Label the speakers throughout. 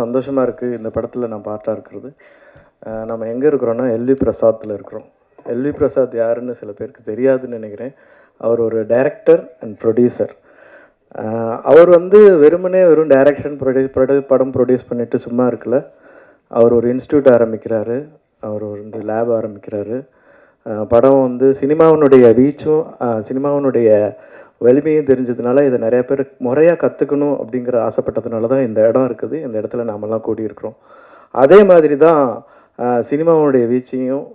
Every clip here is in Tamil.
Speaker 1: சந்தோஷமாக இருக்குது இந்த படத்தில் நான் பார்ட்டாக இருக்கிறது. நம்ம எங்கே இருக்கிறோன்னா எல்வி பிரசாத்தில் இருக்கிறோம். எல்வி பிரசாத் யாருன்னு சில பேருக்கு தெரியாதுன்னு நினைக்கிறேன். அவர் ஒரு டைரக்டர் அண்ட் ப்ரொடியூசர். அவர் வந்து வெறும் டைரக்ஷன் படம் ப்ரொடியூஸ் பண்ணிவிட்டு சும்மா இருக்கல. அவர் ஒரு இன்ஸ்டியூட் ஆரம்பிக்கிறாரு, அவர் வந்து லேப் ஆரம்பிக்கிறாரு. படம் வந்து சினிமாவினுடைய ரீச்சும் சினிமாவினுடைய வலிமையும் தெரிஞ்சதுனால இதை நிறைய பேர் முறையாக கற்றுக்கணும் அப்படிங்கிற ஆசைப்பட்டதுனால தான் இந்த இடம் இருக்குது. இந்த இடத்துல நாமெல்லாம் கூடியிருக்கிறோம். அதே மாதிரி தான் சினிமாவுடைய வீச்சையும்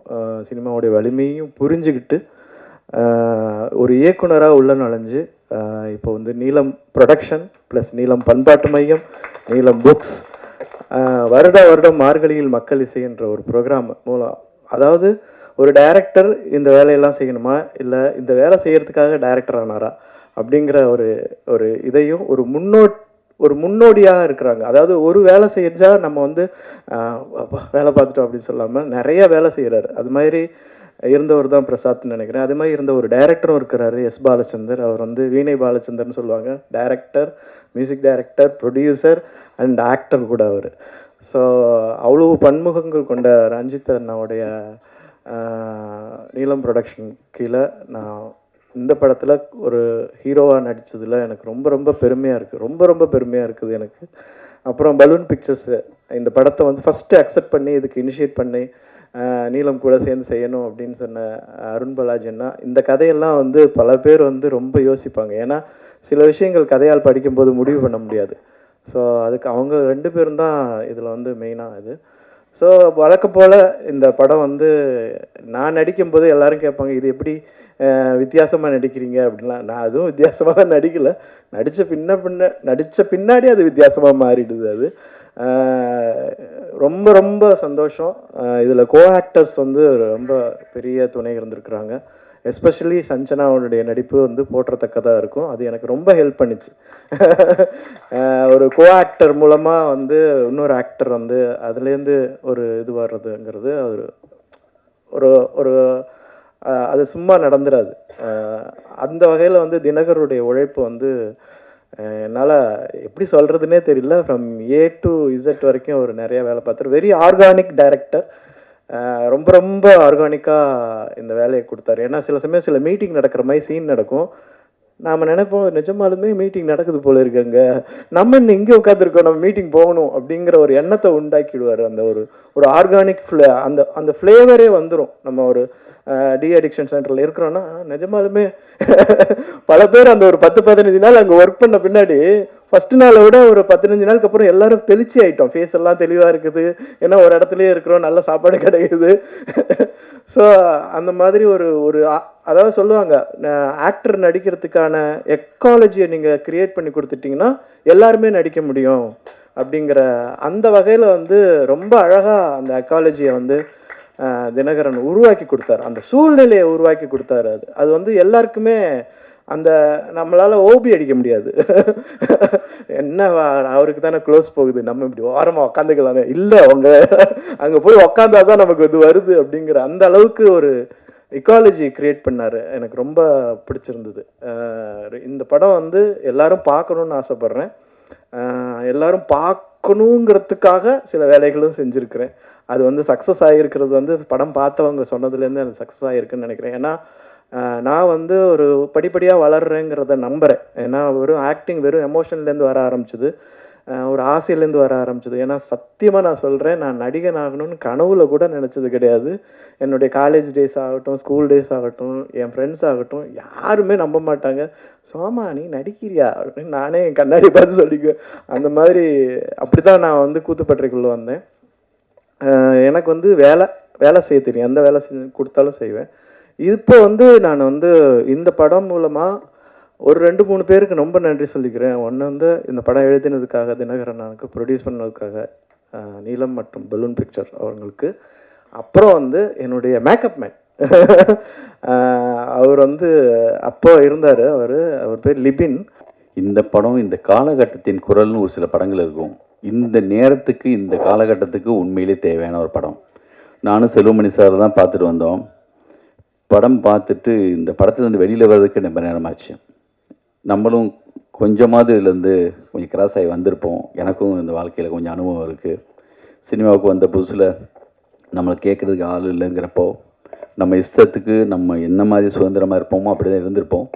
Speaker 1: சினிமாவுடைய வலிமையும் புரிஞ்சுக்கிட்டு ஒரு இயக்குனராக உள்ள நுழைஞ்சு இப்போ வந்து நீலம் ப்ரொடக்ஷன் ப்ளஸ் நீலம் பண்பாட்டு மையம், நீலம் புக்ஸ், வருடம் மார்கழியில் மக்கள் இசை என்ற ஒரு ப்ரோக்ராம் மூலம், அதாவது ஒரு டைரக்டர் இந்த வேலையெல்லாம் செய்யணுமா இல்லை இந்த வேலை செய்கிறதுக்காக டைரக்டர் ஆனாரா அப்படிங்கிற ஒரு இதையும் ஒரு முன்னோடியாக இருக்கிறாங்க. அதாவது ஒரு வேலை செஞ்சால் நம்ம வந்து வேலை பார்த்துட்டோம் அப்படின்னு சொல்லாமல் நிறைய வேலை செய்கிறாரு. அது மாதிரி இருந்தவர் தான் பிரசாத்னு நினைக்கிறேன். அது மாதிரி இருந்த ஒரு டைரக்டரும் இருக்கிறாரு, எஸ் பாலச்சந்தர். அவர் வந்து வீணை பாலச்சந்தர்னு சொல்லுவாங்க. Director, music director, producer and actor கூட அவர். ஸோ அவ்வளோ பன்முகங்கள் கொண்ட ரஞ்சித் அண்ணாவுடைய நீலம் ப்ரொடக்ஷன் கீழே நான் இந்த படத்தில் ஒரு ஹீரோவாக நடித்ததில் எனக்கு ரொம்ப பெருமையாக இருக்குது. ரொம்ப பெருமையாக இருக்குது எனக்கு. அப்புறம் பலூன் பிக்சர்ஸு இந்த படத்தை வந்து ஃபஸ்ட்டு அக்செப்ட் பண்ணி இதுக்கு இனிஷியேட் பண்ணி நீலம் கூட சேர்ந்து செய்யணும் அப்படின்னு சொன்ன அருண் பாலாஜின்னா, இந்த கதையெல்லாம் வந்து பல பேர் வந்து ரொம்ப யோசிப்பாங்க. ஏன்னா சில விஷயங்கள் கதையால் படிக்கும்போது முடிவு பண்ண முடியாது. ஸோ அதுக்கு அவங்க 2 பேரும் தான் இதில் வந்து மெயினாக இது. ஸோ வழக்கம் போல் இந்த படம் வந்து நான் நடிக்கும்போது எல்லோரும் கேட்பாங்க, இது எப்படி வித்தியாசமாக நடிக்கிறீங்க அப்படின்லாம். நான் அதுவும் வித்தியாசமாக நடிக்கலை. நடித்த பின்னாடி அது வித்தியாசமாக மாறிடுது. அது ரொம்ப சந்தோஷம். இதில் கோ ஆக்டர்ஸ் வந்து ரொம்ப பெரிய துணை இருந்திருக்கிறாங்க. எஸ்பெஷலி சஞ்சனாவுடைய நடிப்பு வந்து போற்றத்தக்கதாக இருக்கும். அது எனக்கு ரொம்ப ஹெல்ப் பண்ணிச்சு. ஒரு கோ ஆக்டர் மூலமாக வந்து இன்னொரு ஆக்டர் வந்து அதுலேருந்து ஒரு இது வர்றதுங்கிறது அது ஒரு அது சும்மா நடந்துடாது. அந்த வகையில் வந்து தினகருடைய உழைப்பு வந்து என்னால் எப்படி சொல்கிறதுனே தெரியல. ஃப்ரம் A to Z வரைக்கும் அவர் நிறைய வேலை பார்த்தார். Very organic director. ரொம்ப ஆர்கானிக்காக இந்த வேலையை கொடுத்தாரு. ஏன்னா சில சமயம் சில மீட்டிங் நடக்கிற மாதிரி சீன் நடக்கும். நாம் நினைப்போம் நிஜமாலுமே மீட்டிங் நடக்குது போல இருக்காங்க, நம்ம இன்னும் இங்கே உட்காந்துருக்கோம், நம்ம மீட்டிங் போகணும் அப்படிங்கிற ஒரு எண்ணத்தை உண்டாக்கிடுவார். அந்த ஒரு ஆர்கானிக் அந்த ஃப்ளேவரே வந்துடும். நம்ம ஒரு டி அடிக்ஷன் சென்டரில் இருக்கிறோன்னா நிஜமாலுமே பல பேர் அந்த ஒரு 10-15 நாள் அங்கே ஒர்க் பண்ண பின்னாடி ஃபஸ்ட்டு நாளை விட ஒரு 15 நாளுக்கு அப்புறம் எல்லாரும் தெளிச்சி ஆகிட்டோம். ஃபேஸ் எல்லாம் தெளிவாக இருக்குது. ஏன்னா ஒரு இடத்துலையே இருக்கிறோம், நல்ல சாப்பாடு கிடைக்குது. ஸோ அந்த மாதிரி அதாவது சொல்லுவாங்க, ஆக்டர் நடிக்கிறதுக்கான எக்காலஜியை நீங்கள் க்ரியேட் பண்ணி கொடுத்துட்டிங்கன்னா எல்லாருமே நடிக்க முடியும் அப்படிங்கிற அந்த வகையில் வந்து ரொம்ப அழகாக அந்த எக்காலஜியை வந்து தினகரன் உருவாக்கி கொடுத்தாரு. அந்த சூழ்நிலையை உருவாக்கி கொடுத்தாரு. அது வந்து எல்லாருக்குமே அந்த நம்மளால் ஓபி அடிக்க முடியாது. என்ன அவருக்கு தானே க்ளோஸ் போகுது, நம்ம இப்படி ஓரமாக உக்காந்துக்கலாமே, இல்லை அவங்க அங்கே போய் உக்காந்தாதான் நமக்கு இது வருது அப்படிங்கிற அந்த அளவுக்கு ஒரு எக்காலஜி கிரியேட் பண்ணார். எனக்கு ரொம்ப பிடிச்சிருந்தது. இந்த படம் வந்து எல்லாரும் பார்க்கணுன்னு ஆசைப்பட்றேன். எல்லாரும் பார்க்கணுங்கிறதுக்காக சில வேலைகளும் செஞ்சுருக்கிறேன். அது வந்து சக்ஸஸ் ஆகிருக்கிறது வந்து படம் பார்த்தவங்க சொன்னதுலேருந்து எனக்கு சக்ஸஸ் ஆகிருக்குன்னு நினைக்கிறேன். ஏன்னா நான் வந்து ஒரு படிப்படியாக வளர்றேங்கிறத நம்புகிறேன். ஏன்னா ஆக்டிங் வெறும் எமோஷன்லேருந்து வர ஆரம்பிச்சுது, ஒரு ஆசையிலேருந்து வர ஆரம்பிச்சுது. ஏன்னா சத்தியமாக நான் சொல்கிறேன், நான் நடிகன் ஆகணும்னு கனவுல கூட நினச்சது கிடையாது. என்னுடைய காலேஜ் டேஸ் ஆகட்டும், ஸ்கூல் டேஸ் ஆகட்டும், என் ஃப்ரெண்ட்ஸ் ஆகட்டும், யாருமே நம்ப மாட்டாங்க. சோமா நீ நடிக்கிறியா அப்படின்னு நானே என் கண்ணாடி பார்த்து சொல்லிக்குவேன். அந்த மாதிரி அப்படி தான் நான் வந்து கூத்துப்பட்டறைக்குள்ளே வந்தேன். எனக்கு வந்து வேலை செய்ய தெரியும், எந்த வேலை கொடுத்தாலும் செய்வேன். இப்போ வந்து நான் வந்து இந்த படம் மூலமாக ஒரு 2-3 பேருக்கு ரொம்ப நன்றி சொல்லிக்கிறேன். ஒன்று வந்து இந்த படம் எழுதினதுக்காக தினகரன் அண்ணனுக்கு, ப்ரொடியூஸ் பண்ணதுக்காக நீலம் மற்றும் பலூன் பிக்சர் அவங்களுக்கு. அப்புறம் வந்து என்னுடைய மேக்கப் மேன் அவர் வந்து அப்போ இருந்தார். அவர் பேர் லிபின்.
Speaker 2: இந்த படம் இந்த காலகட்டத்தின் குரல்னு ஒரு சில படங்கள் இருக்கும். இந்த நேரத்துக்கு இந்த காலகட்டத்துக்கு உண்மையிலே தேவையான ஒரு படம். நானும் செல்வமணி சார் தான் பார்த்துட்டு வந்தோம். படம் பார்த்துட்டு இந்த படத்துலேருந்து வெளியில் வர்றதுக்கு ரொம்ப நேரமாச்சு. நம்மளும் கொஞ்சமாவது இதுலேருந்து கொஞ்சம் கிராஸ் ஆகி வந்திருப்போம். எனக்கும் இந்த வாழ்க்கையில் கொஞ்சம் அனுபவம் இருக்குது. சினிமாவுக்கு வந்த புதுசில் நம்மளை கேட்குறதுக்கு ஆள் இல்லைங்கிறப்போ நம்ம இஷ்டத்துக்கு நம்ம என்ன மாதிரி சுதந்திரமாக இருப்போமோ அப்படி தான் இருந்திருப்போம்.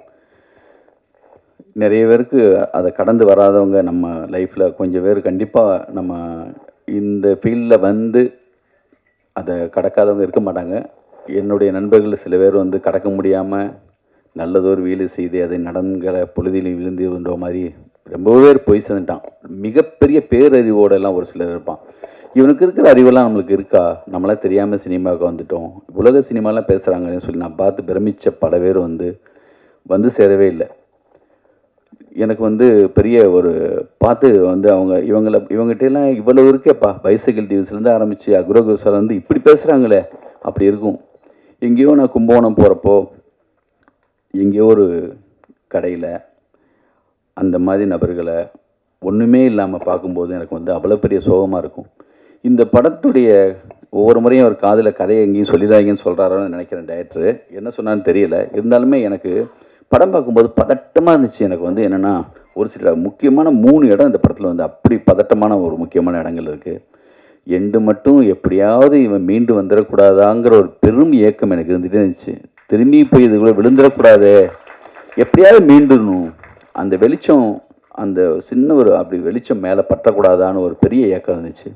Speaker 2: நிறைய பேருக்கு அதை கடந்து வராதவங்க நம்ம லைஃப்பில் கொஞ்சம் பேர் கண்டிப்பாக நம்ம இந்த ஃபீல்டில் வந்து அதை கடக்காதவங்க இருக்க மாட்டாங்க. என்னுடைய நண்பர்கள் சில பேர் வந்து கடக்க முடியாமல் நல்லதொரு வீடு செய்து அதை நடங்கிற பொழுதில் விழுந்துன்ற மாதிரி ரொம்ப பேர் போய் சேர்ந்துட்டான். மிகப்பெரிய பேரறிவோடெல்லாம் ஒரு சிலர் இருப்பான். இவனுக்கு இருக்கிற அறிவெல்லாம் நம்மளுக்கு இருக்கா? நம்மளாம் தெரியாமல் சினிமாவுக்கு வந்துட்டோம், உலக சினிமாலாம் பேசுகிறாங்கன்னு சொல்லி நான் பார்த்து பிரமித்த பல பேர் வந்து சேரவே இல்லை. எனக்கு வந்து பெரிய ஒரு பார்த்து வந்து இவங்ககிட்டலாம் இவ்வளோ இருக்கேப்பா, பைசைக்கிள் தீவ்ஸ்லேருந்து ஆரம்பித்து அக்ரோகுசாலேருந்து இப்படி பேசுகிறாங்களே அப்படி இருக்கும். எங்கேயோ நான் கும்பகோணம் போகிறப்போ எங்கேயோ ஒரு கடையில் அந்த மாதிரி நபர்களை ஒன்றுமே இல்லாமல் பார்க்கும்போது எனக்கு வந்து அவ்வளோ பெரிய சோகமாக இருக்கும். இந்த படத்துடைய ஒவ்வொரு முறையும் அவர் காதில் கதையை எங்கேயும் சொல்லிடாங்கன்னு சொல்கிறாரோன்னு நினைக்கிறேன். டைரக்டரு என்ன சொன்னான்னு தெரியல. இருந்தாலுமே எனக்கு படம் பார்க்கும்போது பதட்டமாக இருந்துச்சு. எனக்கு வந்து என்னென்னா ஒரு சில முக்கியமான 3 இடம் இந்த படத்தில் வந்து அப்படி பதட்டமான ஒரு முக்கியமான இடங்கள் இருக்குது. எண்டு மட்டும் எப்படியாவது இவன் மீண்டு வந்துடக்கூடாதாங்கிற ஒரு பெரும் ஏக்கம் எனக்கு இருந்துகிட்டே இருந்துச்சு. திரும்பி போய் இதுக்குள்ளே விழுந்துடக்கூடாது, எப்படியாவது மீண்டுணும், அந்த வெளிச்சம் அந்த சின்ன ஒரு அப்படி வெளிச்சம் மேலே பற்றக்கூடாதான்னு ஒரு பெரிய ஏக்கம் இருந்துச்சு.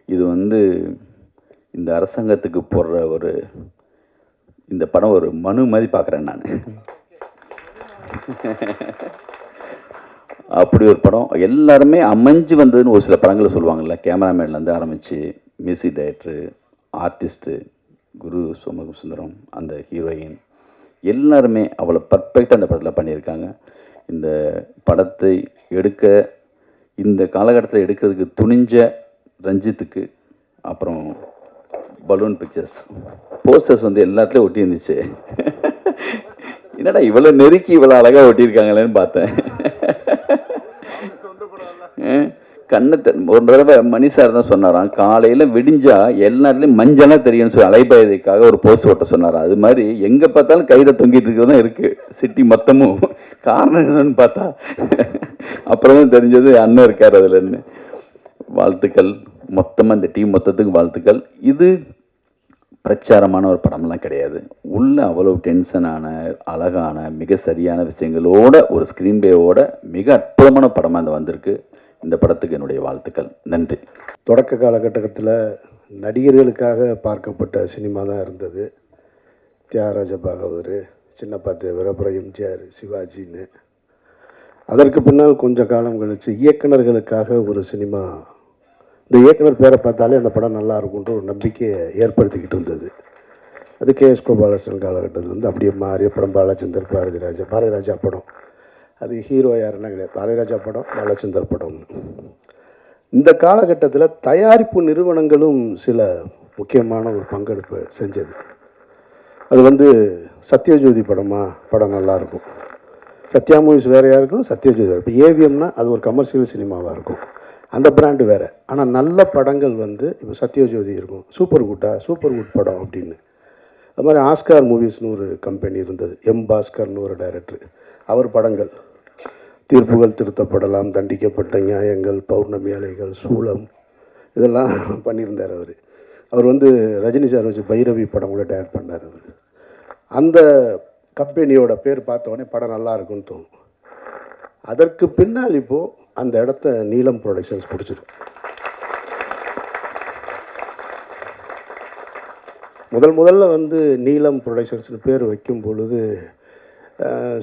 Speaker 2: இது வந்து இந்த அரசாங்கத்துக்கு போடுற இந்த படம் ஒரு மனு மாதிரி பார்க்குறேன் நான். அப்படி ஒரு படம் எல்லாருமே அமைஞ்சு வந்ததுன்னு ஒரு சில படங்களை சொல்லுவாங்கள்ல. கேமராமேன்லேருந்து ஆரம்பித்து மியூசிக் டைரக்டரு, ஆர்டிஸ்ட்டு, குரு சோமசுந்தரம், அந்த ஹீரோயின் எல்லாருமே அவ்வளோ பர்ஃபெக்டாக அந்த படத்தில் பண்ணியிருக்காங்க. இந்த படத்தை எடுக்க இந்த காலகட்டத்தில் எடுக்கிறதுக்கு துணிஞ்ச ரஞ்சித்துக்கு, அப்புறம் பலூன் பிக்சர்ஸ் போஸ்டர்ஸ் வந்து எல்லாத்துலேயும் ஒட்டி இருந்துச்சு. என்னடா இவ்வளோ நெருக்கி இவ்வளோ அழகாக ஒட்டியிருக்காங்களேன்னு பார்த்தேன். ஒரு தடவை மணி சார் தான் சொன்னாராம், காலையில் விடிஞ்சா எல்லாத்துலேயும் மஞ்சளாக தெரியும்னு சொல்லி அலைபாயதுக்காக ஒரு போஸ்ட் ஓட்ட சொன்னாராம். அது மாதிரி எங்கே பார்த்தாலும் கையில் தொங்கிட்டு இருக்கிறது தான் இருக்குது சிட்டி மொத்தமும். காரணம் என்னன்னு பார்த்தா அப்புறம் தான் தெரிஞ்சது அண்ணன் இருக்கார் அதுலன்னு. வாழ்த்துக்கள் மொத்தமாக இந்த டீம் மொத்தத்துக்கு வாழ்த்துக்கள். இது பிரச்சாரமான ஒரு படம்லாம் கிடையாது. உள்ள அவ்வளோ டென்ஷனான அழகான மிக சரியான விஷயங்களோட ஒரு ஸ்க்ரீன் பேவோட மிக அற்புதமான படமாக இந்த வந்திருக்கு. இந்த படத்துக்கு என்னுடைய வாழ்த்துக்கள். நன்றி.
Speaker 3: தொடக்க காலகட்டத்தில் நடிகர்களுக்காக பார்க்கப்பட்ட சினிமா தான் இருந்தது. தியாகராஜ பாகவதர், சின்னப்பா தேவர், அப்புறம் எம்ஜிஆர், சிவாஜின்னு. அதற்கு பின்னால் கொஞ்ச காலம் கழித்து இயக்குநர்களுக்காக ஒரு சினிமா, இந்த இயக்குனர் பேரை பார்த்தாலே அந்த படம் நல்லா இருக்கும்ன்ற ஒரு நம்பிக்கையை ஏற்படுத்திக்கிட்டு இருந்தது. அது கேஎஸ் கோபாலகிருஷ்ணன் காலகட்டத்தில் வந்து அப்படியே மாறி அப்புறம் பாலச்சந்தர், பாரதிராஜா படம். அது ஹீரோ யாருன்னா கிடையாது, பாரதிராஜா படம், பாலச்சந்தர் படம். இந்த காலகட்டத்தில் தயாரிப்பு நிறுவனங்களும் சில முக்கியமான ஒரு பங்கெடுப்பு செஞ்சது. அது வந்து சத்யஜோதி படம் நல்லாயிருக்கும். சத்யா மூவிஸ் வேறையாக இருக்கும், சத்யஜோதி வேறு. இப்போ ஏவிஎம்னா அது ஒரு கமர்ஷியல் சினிமாவாக இருக்கும், அந்த பிராண்டு வேறு. ஆனால் நல்ல படங்கள் வந்து இப்போ சத்யஜோதி இருக்கும், சூப்பர் குட் படம் அப்படின்னு. அது மாதிரி ஆஸ்கார் மூவிஸ்னு ஒரு கம்பெனி இருந்தது, எம் பாஸ்கர்னு ஒரு டைரக்டர். அவர் படங்கள் தீர்ப்புகள் திருத்தப்படலாம், தண்டிக்கப்பட்ட நியாயங்கள், பௌர்ணமி அலைகள், சூளம், இதெல்லாம் பண்ணியிருந்தார் அவர் வந்து ரஜினி சார் வச்சு பைரவி படம் கூட டைரக்ட் பண்ணார் அவர். அந்த கம்பெனியோட பேர் பார்த்த உடனே படம் நல்லா இருக்குன்னு தோணும். அதற்கு பின்னால் இப்போது அந்த இடத்த நீலம் ப்ரொடக்ஷன்ஸ் பிடிச்சிருக்கு. முதல்ல வந்து நீலம் ப்ரொடக்ஷன்ஸ்னு பேர் வைக்கும் பொழுது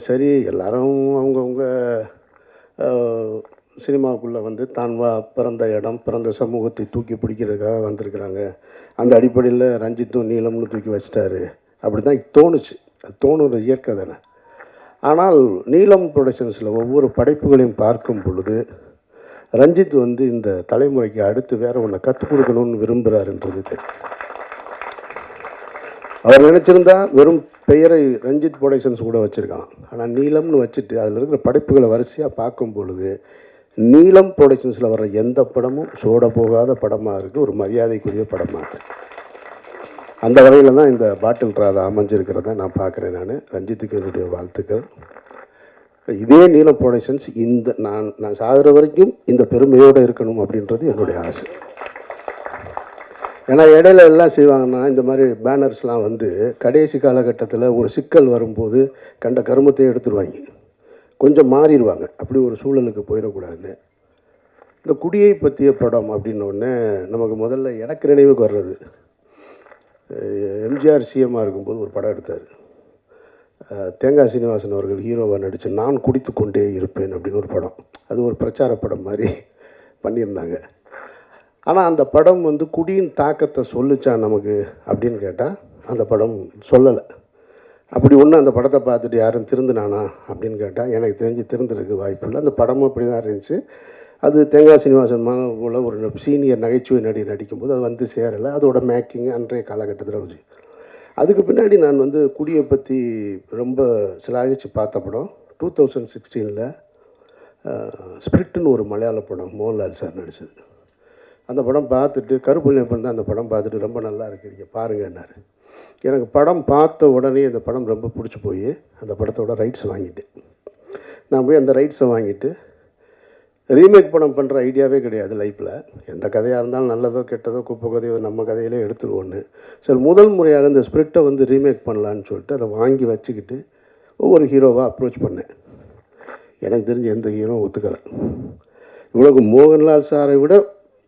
Speaker 3: சரி எல்லாரும் அவங்கவுங்க சினிமாவுக்குள்ளே வந்து தான் பிறந்த இடம், பிறந்த சமூகத்தை தூக்கி பிடிக்கிறதுக்காக வந்திருக்கிறாங்க. அந்த அடிப்படையில் ரஞ்சித்தும் நீலம்னு தூக்கி வச்சிட்டாரு அப்படி தான் தோணுச்சு. அது தோணுற இயற்கை தானே. ஆனால் நீலம் ப்ரொடக்ஷன்ஸில் ஒவ்வொரு படைப்புகளையும் பார்க்கும் பொழுது ரஞ்சித் வந்து இந்த தலைமுறைக்கு அடுத்து வேறு ஒன்று கற்றுக் கொடுக்கணும்னு விரும்புகிறாருன்றது தெரியும். அவர் நினச்சிருந்தா வெறும் பெயரை ரஞ்சித் ப்ரொடக்ஷன்ஸ் கூட வச்சுருக்கலாம். ஆனால் நீலம்னு வச்சுட்டு அதில் இருக்கிற படைப்புகளை வரிசையாக பார்க்கும் பொழுது நீலம் ப்ரொடக்ஷன்ஸில் வர்ற எந்த படமும் சோட போகாத படமாக இருக்குது, ஒரு மரியாதைக்குரிய படமாக இருக்குது. அந்த வகையில் தான் இந்த பாட்டில் ராதா அமைஞ்சிருக்கிறத நான் பார்க்குறேன். ரஞ்சித்துக்கு என்னுடைய வாழ்த்துக்கள். இதே நீலம் ப்ரொடக்ஷன்ஸ் இந்த நான் சாகிற வரைக்கும் இந்த பெருமையோடு இருக்கணும் அப்படின்றது என்னுடைய ஆசை. ஏன்னா இடையில எல்லாம் செய்வாங்கன்னா இந்த மாதிரி பேனர்ஸ்லாம் வந்து கடைசி காலகட்டத்தில் ஒரு சிக்கல் வரும்போது கண்ட கருமத்தை எடுத்துருவாங்க, கொஞ்சம் மாறிடுவாங்க. அப்படி ஒரு சூழலுக்கு போயிடக்கூடாதுன்னு இந்த குடியை பற்றிய படம் அப்படின்னோடனே நமக்கு முதல்ல எனக்கு நினைவுக்கு வர்றது, எம்ஜிஆர் சிஎம்மாக இருக்கும்போது ஒரு படம் எடுத்தார். தேங்காய் சீனிவாசன் அவர்கள் ஹீரோவாக நடித்து நான் குடித்து கொண்டே இருப்பேன் அப்படின்னு ஒரு படம். அது ஒரு பிரச்சார படம் மாதிரி பண்ணியிருந்தாங்க. ஆனால் அந்த படம் வந்து குடியின் தாக்கத்தை சொல்லிச்சா நமக்கு அப்படின்னு கேட்டால் அந்த படம் சொல்லலை. அப்படி ஒன்று அந்த படத்தை பார்த்துட்டு யாரும் திருந்தினானா அப்படின்னு கேட்டால் எனக்கு தெரிஞ்சு திருந்துறதுக்கு வாய்ப்பு இல்லை. அந்த படமும் அப்படி தான் இருந்துச்சு. அது தேங்காய் சீனிவாசன் போல் ஒரு சீனியர் நகைச்சுவை நடிக்கும்போது அது வந்து சேரலை. அதோட மேக்கிங் அன்றைய காலகட்டத்தில் வச்சு அதுக்கு பின்னாடி நான் வந்து குடியை பற்றி ரொம்ப சிலாகிச்சு பார்த்த படம் 2016 ஸ்பிரிட்டுன்னு ஒரு மலையாள படம், மோகன்லால் சார் நடித்தது. அந்த படம் பார்த்துட்டு கருப்புள்ளியப்பன் தான் அந்த படம் பார்த்துட்டு ரொம்ப நல்லா இருக்கு நீங்கள் பாருங்கன்னாரு. எனக்கு படம் பார்த்த உடனே அந்த படம் ரொம்ப பிடிச்சி போய் அந்த படத்தோட ரைட்ஸ் வாங்கிட்டேன். நான் போய் அந்த ரைட்ஸை வாங்கிட்டு ரீமேக் படம் பண்ணுற ஐடியாவே கிடையாது லைஃப்பில். எந்த கதையாக இருந்தாலும் நல்லதோ கெட்டதோ குப்பை கதையோ நம்ம கதையிலே எடுத்துருவோன்னு சரி முதல் முறையாக இந்த ஸ்பிரிட்டை வந்து ரீமேக் பண்ணலான்னு சொல்லிட்டு அதை வாங்கி வச்சுக்கிட்டு ஒவ்வொரு ஹீரோவாக அப்ரோச் பண்ணேன். எனக்கு தெரிஞ்ச எந்த ஹீரோ ஒத்துக்கலை. இவ்வளவு மோகன்லால் சாரை விட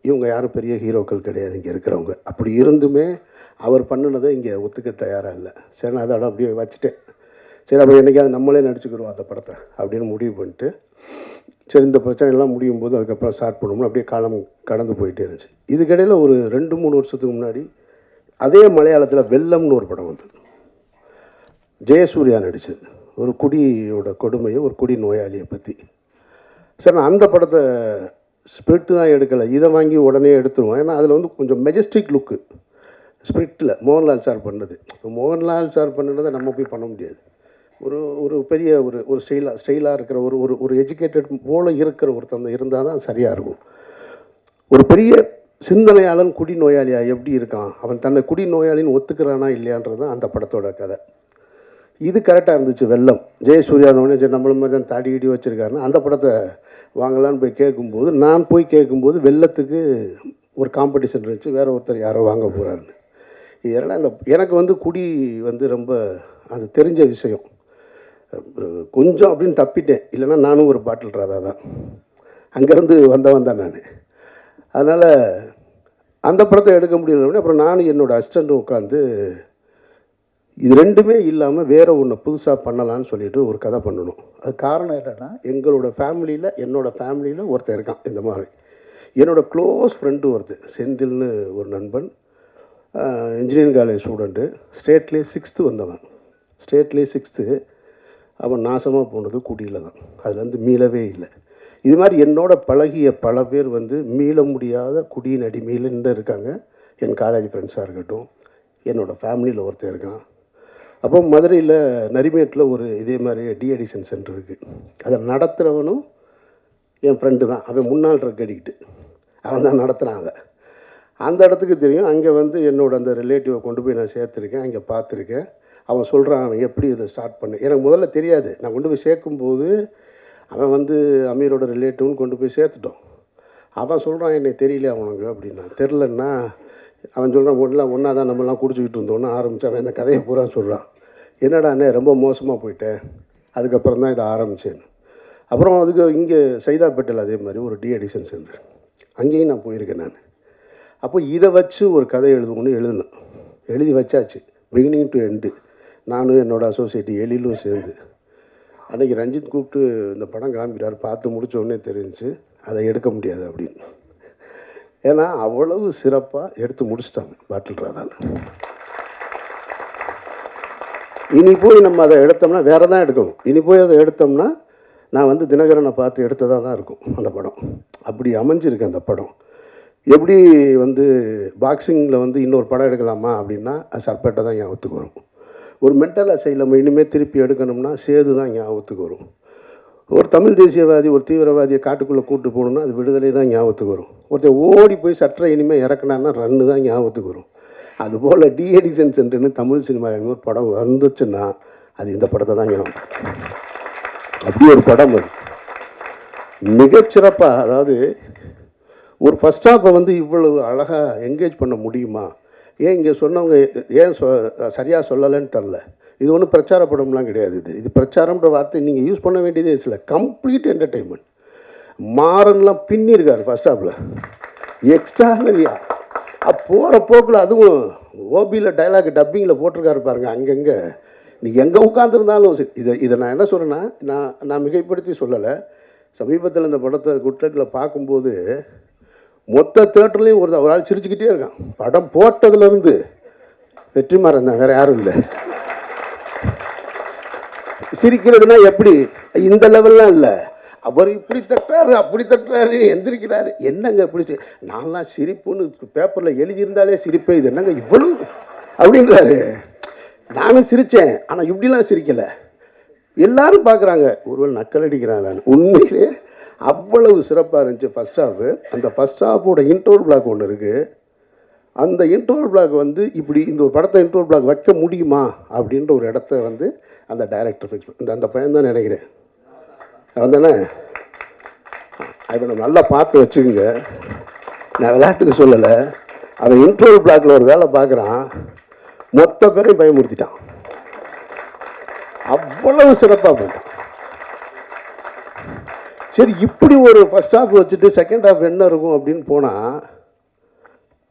Speaker 3: இவங்க யாரும் பெரிய ஹீரோக்கள் கிடையாது இங்கே இருக்கிறவங்க. அப்படி இருந்துமே அவர் பண்ணினதை இங்கே ஒத்துக்க தயாராக இல்லை. சரி நான் அதோட அப்படியே வச்சுட்டேன். சரி அப்போ என்றைக்காவது நம்மளே நடிச்சுக்கிறோம் அந்த படத்தை அப்படின்னு முடிவு பண்ணிட்டு சரி இந்த பிரச்சனைலாம் முடியும் போது அதுக்கப்புறம் ஸ்டார்ட் பண்ணோம்னு அப்படியே காலம் கடந்து போயிட்டே இருந்துச்சு. இதுக்கிடையில் ஒரு 2-3 வருஷத்துக்கு முன்னாடி அதே மலையாளத்தில் வெள்ளம்னு ஒரு படம் வந்தது. ஜெயசூர்யா நடித்தது. ஒரு குடியோட கொடுமையை, ஒரு குடி நோயாளியை பற்றி. சரி நான் அந்த படத்தை ஸ்பிரிட்டு தான் எடுக்கலை, இதை வாங்கி உடனே எடுத்துருவோம். ஏன்னா அதில் வந்து கொஞ்சம் மெஜஸ்டிக் லுக்கு ஸ்பிரிட்டில் மோகன்லால் சார் பண்ணது. இப்போ மோகன்லால் சார் பண்ணினதை நம்ம போய் பண்ண முடியாது. ஒரு பெரிய ஒரு ஸ்டைலாக இருக்கிற ஒரு எஜுகேட்டட் போல் இருக்கிற ஒருத்தன் இருந்தால் தான் சரியாக இருக்கும். ஒரு பெரிய சிந்தனையாளன் குடி நோயாளியாக எப்படி இருக்கான், அவன் தன்னை குடி நோயாளின்னு ஒத்துக்கிறானா இல்லையான்றது தான் அந்த படத்தோட கதை. இது கரெக்டாக இருந்துச்சு. வெள்ளம் ஜெயசூர்யானோடனே சரி நம்மள மாதிரி தான் தாடி இடி வச்சுருக்காருன்னு அந்த படத்தை வாங்கலான்னு போய் கேட்கும்போது, நான் போய் கேட்கும்போது வெள்ளத்துக்கு ஒரு காம்படிஷன் இருந்துச்சு, வேறு ஒருத்தர் யாரோ வாங்க போகிறாருன்னு. இதெல்லாம் எனக்கு வந்து குடி வந்து ரொம்ப அது தெரிஞ்ச விஷயம். கொஞ்சம் அப்படின்னு தப்பிட்டேன், இல்லைன்னா நானும் ஒரு பாட்டில் ராதா தான், அங்கேருந்து வந்தவன் தான் நான். அதனால் அந்த படத்தை எடுக்க முடியல. அப்புறம் நானும் என்னோடய அசிஸ்டண்ட்டும் உட்காந்து இது ரெண்டுமே இல்லாமல் வேறு ஒன்று புதுசாக பண்ணலான்னு சொல்லிட்டு ஒரு கதை பண்ணணும். அது காரணம் என்னென்னா என்னோடய ஃபேமிலியில் ஒருத்தர் இருக்கான் இந்த மாதிரி. என்னோடய க்ளோஸ் ஃப்ரெண்டு ஒருத்தர் செந்தில்னு ஒரு நண்பன், இன்ஜினியரிங் காலேஜ் ஸ்டூடெண்ட்டு, ஸ்டேட்லேயே 6th வந்தவன். ஸ்டேட்லேயே 6th. அவன் நாசமாக போனது குடியில் தான். அதுலேருந்து மீளவே இல்லை. இது மாதிரி என்னோட பழகிய பல பேர் வந்து மீள முடியாத குடியின் அடிமையில்ன்னு இருக்காங்க. என் காலேஜ் ஃப்ரெண்ட்ஸாக இருக்கட்டும், என்னோடய ஃபேமிலியில் ஒருத்தர் இருக்கான். அப்போ மதுரையில் நரிமேட்டில் ஒரு இதே மாதிரி டிஅடிஷன் சென்டர் இருக்குது. அதை நடத்துகிறவனும் என் ஃப்ரெண்டு தான். அவன் முன்னாள் ட்ரக் அடிக்ட்டு, அவன் தான் நடத்துகிறாங்க. அந்த இடத்துக்கு தெரியும். அங்கே வந்து என்னோட அந்த ரிலேட்டிவை கொண்டு போய் நான் சேர்த்துருக்கேன், அங்கே பார்த்துருக்கேன். அவன் சொல்கிறான் அவன் எப்படி இதை ஸ்டார்ட் பண்ணு. எனக்கு முதல்ல தெரியாது. நான் கொண்டு போய் சேர்க்கும்போது அவன் வந்து அமீரோட ரிலேட்டிவ்னு கொண்டு போய் சேர்த்துட்டோம். அவன் சொல்கிறான் என்னை தெரியல அவனுக்கு அப்படின்னா. தெரிலன்னா அவன் சொல்கிறான் ஒன்றா தான் நம்மலாம் குடிச்சிக்கிட்டு இருந்தோன்னு ஆரம்பித்து அவன் இந்த கதையை பூரா சொல்கிறான். என்னடாண்ணே ரொம்ப மோசமாக போயிட்டேன், அதுக்கப்புறம் தான் இதை ஆரம்பித்தேன்னு. அப்புறம் அதுக்கு இங்கே சைதாப்பேட்டையில் அதே மாதிரி ஒரு டிஅடிஷன் சென்டர், அங்கேயும் நான் போயிருக்கேன் நான். அப்போ இதை வச்சு ஒரு கதை எழுதினேன். எழுதி வச்சாச்சு பிகினிங் டு எண்டு. நானும் என்னோடய அசோசியேட் எழிலும் சேர்ந்து அன்றைக்கி ரஞ்சித் கூப்பிட்டு இந்த படம் காமிக்கிறார். பார்த்து முடித்த உடனே தெரிஞ்சு அதை எடுக்க முடியாது அப்படின்னு. ஏன்னா அவ்வளவு சிறப்பாக எடுத்து முடிச்சிட்டாங்க பாட்டில் ராதாவில். இனி போய் நம்ம அதை எடுத்தோம்னா வேறு தான் எடுக்கணும். இனி போய் அதை எடுத்தோம்னா நான் வந்து தினகரனை பார்த்து எடுத்ததாக தான் இருக்கும் அந்த படம். அப்படி அமைஞ்சிருக்கு அந்த படம். எப்படி வந்து பாக்ஸிங்கில் வந்து இன்னொரு படம் எடுக்கலாமா அப்படின்னா அது சர்பேட்டை தான் ஞாபகத்துக்கு வரும். ஒரு மென்டல் அசைலம் இனிமேல் திருப்பி எடுக்கணும்னா சேது தான் ஞாபகத்துக்கு வரும். ஒரு தமிழ் தேசியவாதி ஒரு தீவிரவாதியை காட்டுக்குள்ளே கூப்பிட்டு போகணுன்னா அது விடுதலை தான் ஞாபகத்துக்கு வரும். ஒருத்தர் ஓடி போய் சற்றை இனிமேல் இறக்குனான்னா ரன்னு தான் ஞாபகத்துக்கு வரும். அதுபோல் டிஅடிஷன் சென்டர்னு தமிழ் சினிமாவில் ஒரு படம் வந்துச்சுன்னா அது இந்த படத்தை தான் ஞாபகம். அப்படி ஒரு படம் அது மிகச்சிறப்பாக. அதாவது ஒரு ஃபஸ்ட் ஹாஃபை வந்து இவ்வளவு அழகாக என்கேஜ் பண்ண முடியுமா? ஏன் இங்கே சொன்னவங்க ஏன் சரியாக சொல்லலைன்னு தெரில. இது ஒன்றும் பிரச்சார படம்லாம் கிடையாது. இது பிரச்சாரம்ன்ற வார்த்தை நீங்கள் யூஸ் பண்ண வேண்டியதே இல்லை. Complete entertainment. மாறன்லாம் பின்னிருக்காரு ஃபஸ்ட் ஹாஃபில் எக்ஸ்ட்ரானரியா. போகிற போக்கில் அதுவும் ஓபியில் டைலாக் டப்பிங்கில் போட்டிருக்காரு பாருங்க. அங்கங்கே நீங்கள் எங்கே உட்காந்துருந்தாலும் இதை நான் என்ன சொல்கிறேன்னா, நான் மிகைப்படுத்தி சொல்லலை. சமீபத்தில் இந்த படத்தை குட்லெட்டில் பார்க்கும்போது மொத்த தேட்டர்லேயும் ஒரு ஆள் சிரிச்சுக்கிட்டே இருக்கான். படம் போட்டதுலேருந்து வெற்றிமாறன் தான், வேறு யாரும் இல்லை. சிரிக்கிறதுனா எப்படி? இந்த லெவல்லாம் இல்லை. அவர் இப்படி தட்டுறாரு, அப்படி தட்டுறாரு, எந்திரிக்கிறாரு. என்னங்க இப்படி நான்லாம் சிரிப்புன்னு பேப்பரில் எழுதியிருந்தாலே சிரிப்பே, இது என்னங்க இவ்வளோ அப்படின்றாரு. நானும் சிரித்தேன், ஆனால் இப்படிலாம் சிரிக்கலை. எல்லாரும் பார்க்குறாங்க, ஒருவேளை நக்கல் அடிக்கிறாங்க. உண்மையிலே அவ்வளவு சிறப்பாக இருந்துச்சு ஃபஸ்ட் ஹாஃபு. அந்த ஃபஸ்ட் ஹாஃபோட இன்ட்ரோல் பிளாக் ஒன்று இருக்குது. அந்த இன்ட்ரோல் பிளாக் வந்து இப்படி இந்த ஒரு படத்தை இன்ட்ரோல் பிளாக் வைக்க முடியுமா அப்படின்ற ஒரு இடத்த வந்து அந்த டைரக்டர் ஃபிக்ஸ் பண்ணி, அந்த பையன் தான் நினைக்கிறேன் அவன் தானே. அவனை நல்லா பார்த்து வச்சுக்கோங்க, நான் விளையாட்டுக்கு சொல்லலை. அவன் இன்ட்ரோல் பிளாக்ல ஒரு வேலை பார்க்குறான், மொத்த பேரையும் பயமுறுத்திட்டான். அவ்வளவு சிறப்பாக பண்ணிட்டான். சரி, இப்படி ஒரு ஃபஸ்ட் ஹாஃப் வச்சுட்டு செகண்ட் ஹாஃப் என்ன இருக்கும் அப்படின்னு போனால்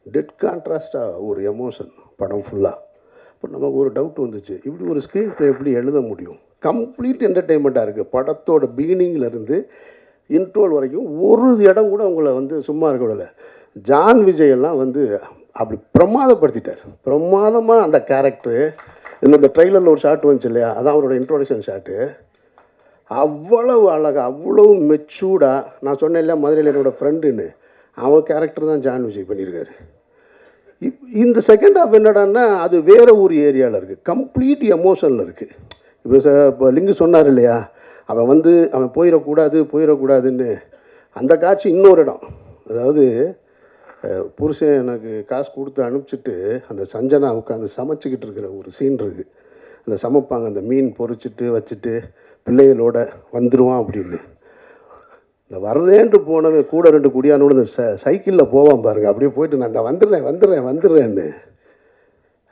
Speaker 3: டெட் கான்ட்ராஸ்டாக ஒரு எமோஷன் படம் ஃபுல்லாக. இப்போ நமக்கு ஒரு டவுட் வந்துச்சு, இப்படி ஒரு ஸ்க்ரீன் ப்ளே எப்படி எழுத முடியும்? கம்ப்ளீட் என்டர்டெயின்மெண்ட்டாக இருக்குது. படத்தோட பிகினிங்லேருந்து இன்ட்ரோல் வரைக்கும் ஒரு இடம் கூட உங்களை வந்து சும்மா இருக்க விடலை. ஜான் விஜய் எல்லாம் வந்து அப்படி பிரமாதப்படுத்திட்டார். பிரமாதமாக அந்த கேரக்டரு. இந்த ட்ரெய்லரில் ஒரு ஷாட் வந்துச்சு இல்லையா, அதான் அவரோட இன்ட்ரோடக்ஷன் ஷாட்டு. அவ்வளவு அழகாக, அவ்வளவு மெச்சூர்டாக. நான் சொன்னேன் இல்லையா மதுரையில் என்னோடய ஃப்ரெண்டுன்னு, அவன் கேரக்டர் தான் ஜான் விஜய் பண்ணியிருக்காரு. இந்த செகண்ட் ஹாஃப் என்னடான்னா அது வேறு ஒரு ஏரியாவில் இருக்குது, கம்ப்ளீட் எமோஷனில் இருக்குது. இப்போ லிங்கு சொன்னார் இல்லையா, அவன் போயிடக்கூடாதுன்னு. அந்த காட்சி இன்னொரு இடம். அதாவது புருஷன் எனக்கு காசு கொடுத்து அனுப்பிச்சிட்டு அந்த சஞ்சனா உட்காந்து சமைச்சிக்கிட்டு இருக்கிற ஒரு சீன் இருக்குது. அந்த சமைப்பாங்க, அந்த மீன் பொரிச்சிட்டு வச்சுட்டு பிள்ளைகளோட வந்துடுவான் அப்படின்னு. இந்த வரதேன்ட்டு போனவன் கூட 2 குடியானோட இந்த சைக்கிளில் போவான் பாருங்க. அப்படியே போயிட்டு நான் இந்த வந்துடுறேன்னு.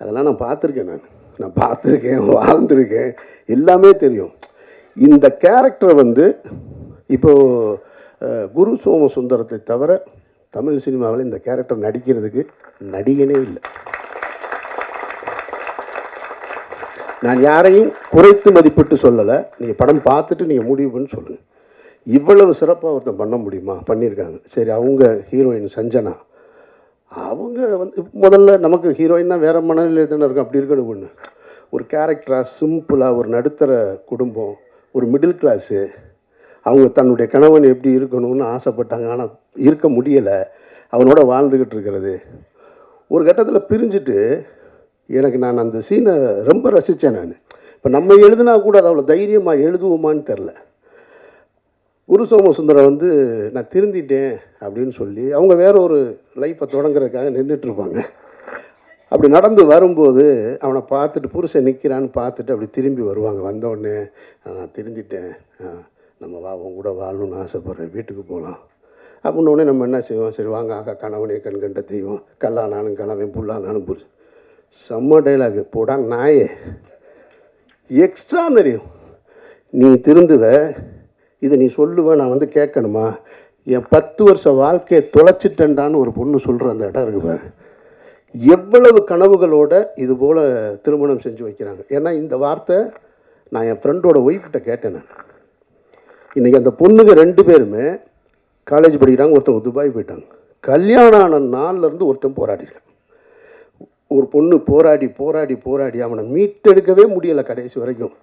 Speaker 3: அதெல்லாம் நான் பார்த்துருக்கேன். நான் பார்த்துருக்கேன், வாழ்ந்துருக்கேன், எல்லாமே தெரியும். இந்த கேரக்டரை வந்து இப்போது குரு சோமசுந்தரத்தை தவிர தமிழ் சினிமாவில் இந்த கேரக்டர் நடிக்கிறதுக்கு நடிகனே இல்லை. நான் யாரையும் குறைத்து மதிப்பிட்டு சொல்லலை. நீங்கள் படம் பார்த்துட்டு நீங்கள் முடிவு பண்ணி சொல்லுங்கள். இவ்வளவு சிறப்பாக ஒருத்தன் பண்ண முடியுமா? பண்ணியிருக்காங்க. சரி, அவங்க ஹீரோயின் சஞ்சனா, அவங்க வந்து முதல்ல நமக்கு ஹீரோயின்னா வேறு மனநிலையில் தானே இருக்கும். அப்படி இருக்கணும் ஒன்று. ஒரு கேரக்டராக சிம்பிளாக ஒரு நடுத்தர குடும்பம், ஒரு மிடில் கிளாஸு, அவங்க தன்னுடைய கணவன் எப்படி இருக்கணும்னு ஆசைப்பட்டாங்க, ஆனால் இருக்க முடியலை, அவனோட வாழ்ந்துக்கிட்டு இருக்கிறது. ஒரு கட்டத்தில் பிரிஞ்சுட்டு நான் அந்த சீனை ரொம்ப ரசித்தேன். நான் இப்போ நம்ம எழுதுனா கூட அது அவ்வளோ தைரியமாக எழுதுவோமான்னு தெரில. குரு சோமசுந்தரம் வந்து நான் திருந்திட்டேன் அப்படின்னு சொல்லி அவங்க வேற ஒரு லைஃப்பை தொடங்குறதுக்காக நின்றுட்டுருப்பாங்க. அப்படி நடந்து வரும்போது அவனை பார்த்துட்டு, புருஷன் நிற்கிறான்னு பார்த்துட்டு அப்படி திரும்பி வருவாங்க. வந்தோடனே நான் திருந்திட்டேன், நம்ம உன் கூட வாழணும்னு ஆசைப்பட்றேன், வீட்டுக்கு போகலாம் அப்படின்னோடனே நம்ம என்ன செய்வோம்? சரி வாங்க ஆக்கா, கணவனே கண்கண்ட தெய்வம், கல்லானாலும் கணவன், புல்லானாலும் புருஷன். செம்ம டைலாகு போடா நாயே, எக்ஸ்ட்ரானரி. நீ திருந்துவ, இதை நீ சொல்லுவ, நான் வந்து கேட்கணுமா? என் 10 வருஷ வாழ்க்கையை தொலைச்சிட்டேன்டான்னு ஒரு பொண்ணு சொல்கிற அந்த இடம் இருக்கு பாரு. எவ்வளவு கனவுகளோட இது போல் திருமணம் செஞ்சு வைக்கிறாங்க. ஏன்னா இந்த வார்த்தை நான் என் ஃப்ரெண்டோட ஒய்ஃப்கிட்ட கேட்டேன். நான் இன்றைக்கி அந்த பொண்ணுங்க 2 பேருமே காலேஜ் படிக்கிறாங்க. ஒருத்தவங்க துபாய் போயிட்டாங்க. கல்யாணம் ஆன நாள்லேருந்து ஒருத்தன் போராடிருக்கான். ஒரு பொண்ணு போராடி அவனை மீட்டெடுக்கவே முடியலை கடைசி வரைக்கும்.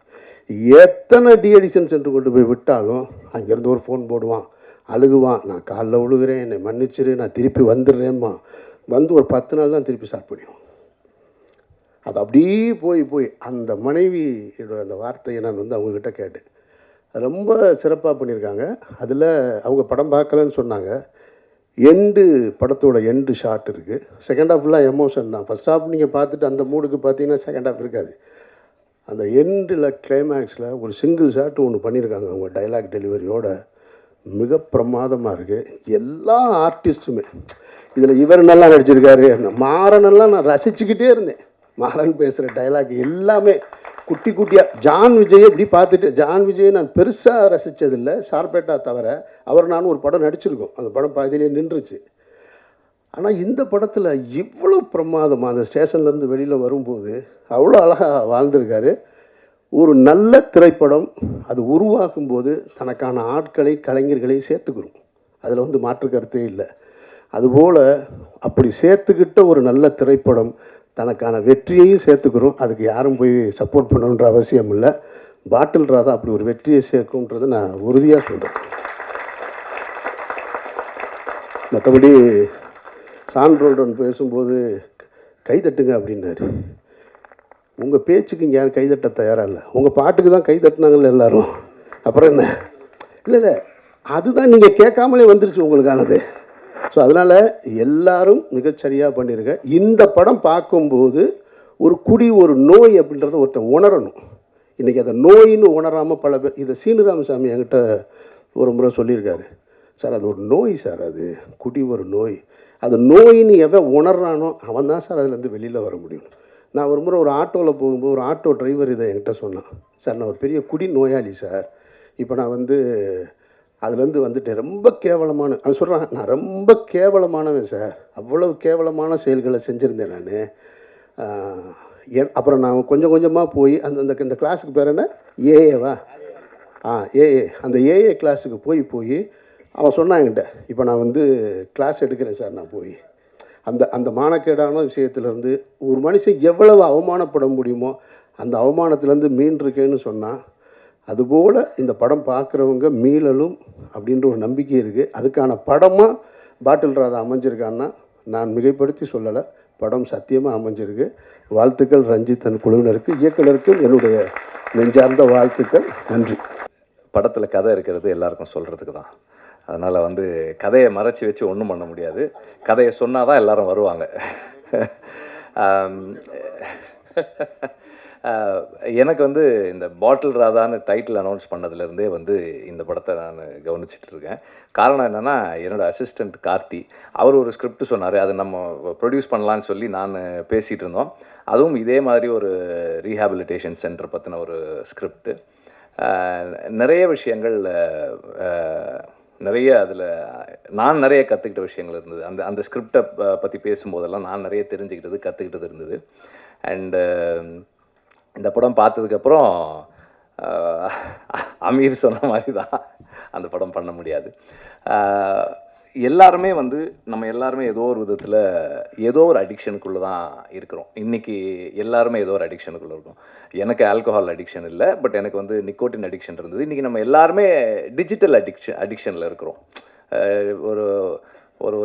Speaker 3: எத்தனை டிஎடிஷன் சென்டர் கொண்டு போய் விட்டாலும் அங்கேருந்து ஒரு ஃபோன் போடுவான், அழுகுவான், நான் காலில் விழுகிறேன், என்னை மன்னிச்சிரு, நான் திருப்பி வந்துடுறேம்மா. வந்து ஒரு 10 நாள் தான் திருப்பி ஸ்டார்ட் பண்ணிடுவோம். அது அப்படியே போய் அந்த மனைவியோட அந்த வார்த்தையை நான் வந்து அவங்கக்கிட்ட கேட்டேன். ரொம்ப சிறப்பாக பண்ணியிருக்காங்க. அதில் அவங்க படம் பார்க்கலன்னு சொன்னாங்க. படத்தோட எண்டு ஷாட் இருக்குது. செகண்ட் ஹாஃப் ஃபுல்லாக எமோஷன் தான். ஃபஸ்ட் ஹாஃப் நீங்கள் பார்த்துட்டு அந்த மூடுக்கு பார்த்தீங்கன்னா செகண்ட் ஹாஃப் இருக்காது. அந்த எண்டில் கிளைமேக்ஸில் ஒரு சிங்கிள் ஷாட் ஒன்று பண்ணியிருக்காங்க அவங்க டைலாக் டெலிவரியோட, மிக பிரமாதமாக இருக்குது. எல்லா ஆர்டிஸ்ட்டுமே இதில் இவர் நல்லா நடிச்சிருக்காரு, மாறனெல்லாம் நான் ரசிச்சுக்கிட்டே இருந்தேன். மாறன் பேசுகிற டைலாக் எல்லாமே குட்டி குட்டியாக. ஜான் விஜய் இப்படி பார்த்துட்டு, ஜான் விஜய் நான் பெருசாக ரசித்ததில்லை, ஷார்பேட்டா தவிர. அவர் நானும் ஒரு படம் நடிச்சிருக்கோம், அந்த படம் பாதியிலே நின்றுச்சு. ஆனால் இந்த படத்தில் இவ்வளோ பிரமாதமாக அந்த ஸ்டேஷன்லேருந்து வெளியில் வரும்போது அவ்வளோ அழகாக வாழ்ந்திருக்காரு. ஒரு நல்ல திரைப்படம் அது உருவாக்கும் போது தனக்கான ஆட்களை, கலைஞர்களை சேர்த்துக்கிறோம், அதில் வந்து மாற்று கருத்தே இல்லை. அதுபோல் அப்படி சேர்த்துக்கிட்ட ஒரு நல்ல திரைப்படம் தனக்கான வெற்றியையும் சேர்த்துக்கிறோம். அதுக்கு யாரும் போய் சப்போர்ட் பண்ணணுன்ற அவசியம் இல்லை. பாட்டில் ராதா அப்படி ஒரு வெற்றியை சேர்க்கும்ன்றதை நான் உறுதியாக சொல்கிறேன். மற்றபடி சான்றோடன் பேசும்போது கைதட்டுங்க அப்படின்னாரு. உங்கள் பேச்சுக்கு இங்கே யாரும் கைதட்ட தயாராக இல்லை, உங்கள் பாட்டுக்கு தான் கைதட்டினாங்கல்ல எல்லாரும், அப்புறம் என்ன? இல்லை அதுதான் நீங்கள் கேட்காமலே வந்துருச்சு உங்களுக்கானது. ஸோ அதனால் எல்லாரும் மிகச்சரியாக பண்ணியிருக்க. இந்த படம் பார்க்கும்போது ஒரு குடி ஒரு நோய் அப்படின்றத ஒருத்தர் உணரணும். இன்றைக்கி அதை நோயின்னு உணராமல் பல பேர், இதை சீனிராமசாமி என்கிட்ட ஒரு முறை சொல்லியிருக்காரு. சார் அது ஒரு நோய் சார், அது குடி ஒரு நோய், அது நோயின்னு எவன் உணர்றானோ அவன் தான் சார் அதுலேருந்து வெளியில் வர முடியும். நான் ஒரு முறை ஒரு ஆட்டோவில் போகும்போது ஒரு ஆட்டோ டிரைவர் இதை என்கிட்ட சொன்னான். சார் நான் ஒரு பெரிய குடி நோயாளி சார், இப்போ நான் வந்து அதுலேருந்து வந்துட்டேன், ரொம்ப கேவலமான, அவன் சொல்கிறான் நான் ரொம்ப கேவலமானவன் சார், அவ்வளவு கேவலமான செயல்களை செஞ்சுருந்தேன் நான். அப்புறம் நான் கொஞ்சம் கொஞ்சமாக போய் இந்த கிளாஸுக்கு பேர் என்ன, ஏஏவா? ஏஏ, அந்த ஏஏ கிளாஸுக்கு போய் அவன் சொன்னான் என்கிட்ட, இப்போ நான் வந்து கிளாஸ் எடுக்கிறேன் சார். நான் போய் அந்த மானக்கேடான விஷயத்துலேருந்து ஒரு மனுஷன் எவ்வளவு அவமானப்பட முடியுமோ அந்த அவமானத்துலேருந்து மீண்டிருக்கேன்னு சொன்னால், அதுபோல் இந்த படம் பார்க்குறவங்க மீளலும் அப்படின்ற ஒரு நம்பிக்கை இருக்குது. அதுக்கான படமாக பாட்டில் ராதா அமைஞ்சிருக்கான்னா நான் மிகைப்படுத்தி சொல்லலை, படம் சத்தியமாக அமைஞ்சிருக்கு. வாழ்த்துக்கள் ரஞ்சித் அண்ட் குழுவினருக்கு, இயக்குனருக்கு என்னுடைய நெஞ்சார்ந்த வாழ்த்துக்கள், நன்றி.
Speaker 4: படத்தில் கதை இருக்கிறது எல்லாருக்கும் சொல்கிறதுக்கு தான். அதனால் வந்து கதையை மறைச்சி வச்சு ஒன்றும் பண்ண முடியாது, கதையை சொன்னால் தான் எல்லோரும் வருவாங்க. எனக்கு வந்து இந்த பாட்டில் ராதான்னு டைட்டில் அனௌன்ஸ் பண்ணதுலேருந்தே வந்து இந்த படத்தை நான் கவனிச்சிட்டு இருக்கேன். காரணம் என்னென்னா, என்னோடய அசிஸ்டண்ட் கார்த்தி அவர் ஒரு ஸ்கிரிப்ட் சொன்னார், அதை நம்ம ப்ரொடியூஸ் பண்ணலான்னு சொல்லி நான் பேசிகிட்டு இருந்தோம். அதுவும் இதே மாதிரி ஒரு ரீஹாபிலிட்டேஷன் சென்டர் பற்றின ஒரு ஸ்கிரிப்டு. நிறைய விஷயங்கள், நிறைய அதில் நான் நிறைய கற்றுக்கிட்ட விஷயங்கள் இருந்தது. அந்த ஸ்கிரிப்டை பற்றி பேசும்போதெல்லாம் நான் நிறைய தெரிஞ்சுக்கிட்டது, கற்றுக்கிட்டது இருந்தது. அண்டு இந்த படம் பார்த்ததுக்கப்புறம் அமீர் சொன்ன மாதிரி தான், அந்த படம் பண்ண முடியாது. எல்லாருமே வந்து நம்ம எல்லாருமே ஏதோ ஒரு விதத்தில் ஏதோ ஒரு அடிக்ஷனுக்குள்ளே தான் இருக்கிறோம். இன்றைக்கி எல்லாருமே ஏதோ ஒரு அடிக்ஷனுக்குள்ளே இருக்கோம். எனக்கு ஆல்கஹால் அடிக்ஷன் இல்லை, பட் எனக்கு வந்து நிக்கோட்டின் அடிக்ஷன் இருந்தது. இன்றைக்கி நம்ம எல்லாருமே டிஜிட்டல் அடிக்ஷனில் இருக்கிறோம்.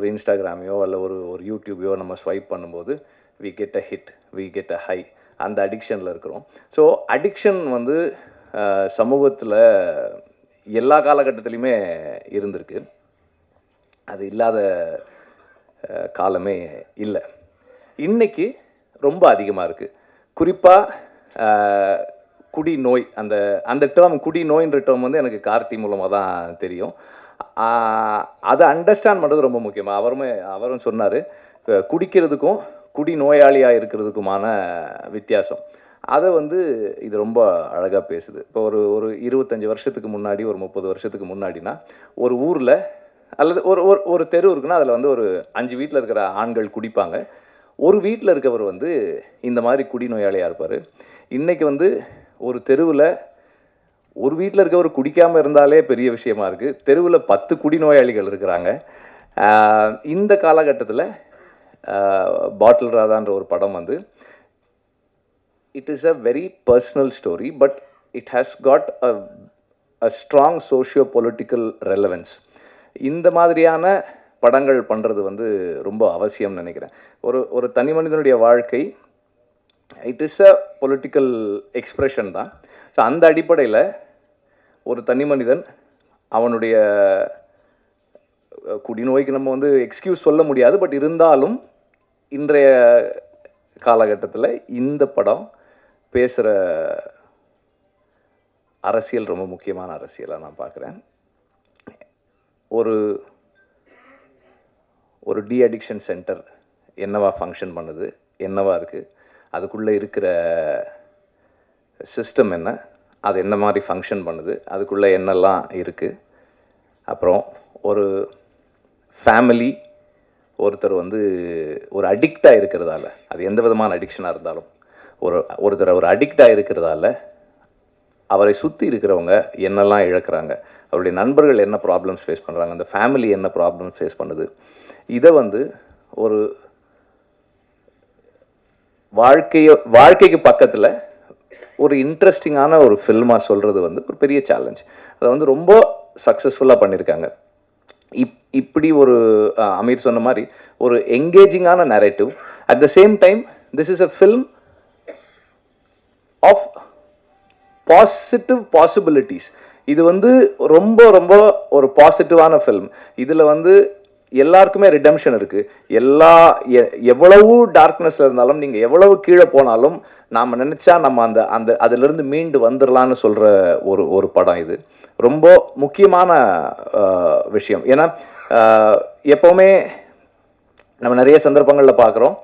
Speaker 4: ஒரு இன்ஸ்டாகிராமையோ அல்ல ஒரு யூடியூபையோ நம்ம ஸ்வைப் பண்ணும்போது we get a hit, we get a high, அந்த அடிக்ஷனில் இருக்கிறோம். ஸோ அடிக்ஷன் வந்து சமூகத்தில் எல்லா காலகட்டத்துலேயுமே இருந்திருக்கு, அது இல்லாத காலமே இல்லை. இன்றைக்கி ரொம்ப அதிகமாக இருக்குது. குறிப்பாக குடி நோய், அந்த டேர்ம் குடி நோயின்ற டேர்ம் வந்து எனக்கு கார்த்தி மூலமாக தான் தெரியும். அதை அண்டர்ஸ்டாண்ட் பண்ணுறது ரொம்ப முக்கியமாக. அவரும் சொன்னார், குடிக்கிறதுக்கும் குடி நோயாளியாக இருக்கிறதுக்குமான வித்தியாசம். அதை வந்து இது ரொம்ப அழகாக பேசுது. இப்போ ஒரு 25 வருஷத்துக்கு முன்னாடி, ஒரு 30 வருஷத்துக்கு முன்னாடினா, ஒரு ஊரில் அல்லது ஒரு தெரு இருக்குன்னா அதில் வந்து ஒரு 5 வீட்டில் இருக்கிற ஆண்கள் குடிப்பாங்க. ஒரு வீட்டில் இருக்கவர் வந்து இந்த மாதிரி குடிநோயாளியாக இருப்பார். இன்றைக்கி வந்து ஒரு தெருவில் ஒரு வீட்டில் இருக்கவர் குடிக்காமல் இருந்தாலே பெரிய விஷயமா இருக்குது, தெருவில் 10 குடிநோயாளிகள் இருக்கிறாங்க. இந்த காலகட்டத்தில் பாட்டில் ராதான்ற ஒரு படம் வந்து it is a very personal story, but it has got a strong socio political relevance. இந்த மாதிரியான படங்கள் பண்ணுறது வந்து ரொம்ப அவசியம்னு நினைக்கிறேன். ஒரு தனி மனிதனுடைய வாழ்க்கை it is a political expression தான். ஸோ அந்த அடிப்படையில் ஒரு தனி மனிதன் அவனுடைய குடிநோய்க்கு நம்ம வந்து எக்ஸ்கியூஸ் சொல்ல முடியாது, பட் இருந்தாலும் இன்றைய காலகட்டத்தில் இந்த படம் பேசுகிற அரசியல் ரொம்ப முக்கியமான அரசியலாக நான் பார்க்குறேன். ஒரு ஒரு டி அடிக்ஷன் சென்டர் என்னவா ஃபங்க்ஷன் பண்ணுது, என்னவா இருக்குது, அதுக்குள்ளே இருக்கிற சிஸ்டம் என்ன, அது என்ன மாதிரி ஃபங்க்ஷன் பண்ணுது, அதுக்குள்ளே என்னெல்லாம் இருக்குது. அப்புறம் ஒரு ஃபேமிலி ஒருத்தர் வந்து ஒரு அடிக்டாக இருக்கிறதால, அது எந்த விதமான அடிக்ஷனாக இருந்தாலும் ஒருத்தர் ஒரு அடிக்டாக இருக்கிறதால அவரை சுற்றி இருக்கிறவங்க என்னெல்லாம் இழக்கிறாங்க, அவருடைய நண்பர்கள் என்ன ப்ராப்ளம்ஸ் ஃபேஸ் பண்ணுறாங்க, அந்த ஃபேமிலி என்ன ப்ராப்ளம்ஸ் ஃபேஸ் பண்ணுது, இதை வந்து ஒரு வாழ்க்கைக்கு பக்கத்தில் ஒரு இன்ட்ரெஸ்டிங்கான ஒரு ஃபில்மாக சொல்கிறது வந்து ஒரு பெரிய சேலஞ்ச். அதை வந்து ரொம்ப சக்ஸஸ்ஃபுல்லாக பண்ணியிருக்காங்க. இப்படி ஒரு அமீர் சொன்ன மாதிரி ஒரு என்கேஜிங்கான narrative, at the same time this is a film of positive possibilities. இது வந்து ரொம்ப ரொம்ப ஒரு பாசிட்டிவான ஃபில்ம். இதில் வந்து எல்லாருக்குமே ரிடம்ஷன் இருக்குது. எவ்வளவு டார்க்னஸில் இருந்தாலும், நீங்கள் எவ்வளவு கீழே போனாலும் நாம் நினச்சா நம்ம அதிலிருந்து மீண்டு வந்துடலான்னு சொல்கிற ஒரு படம் இது. ரொம்ப முக்கியமான விஷயம். ஏன்னா எப்போவுமே நம்ம நிறைய சந்தர்ப்பங்களில் பார்க்குறோம்,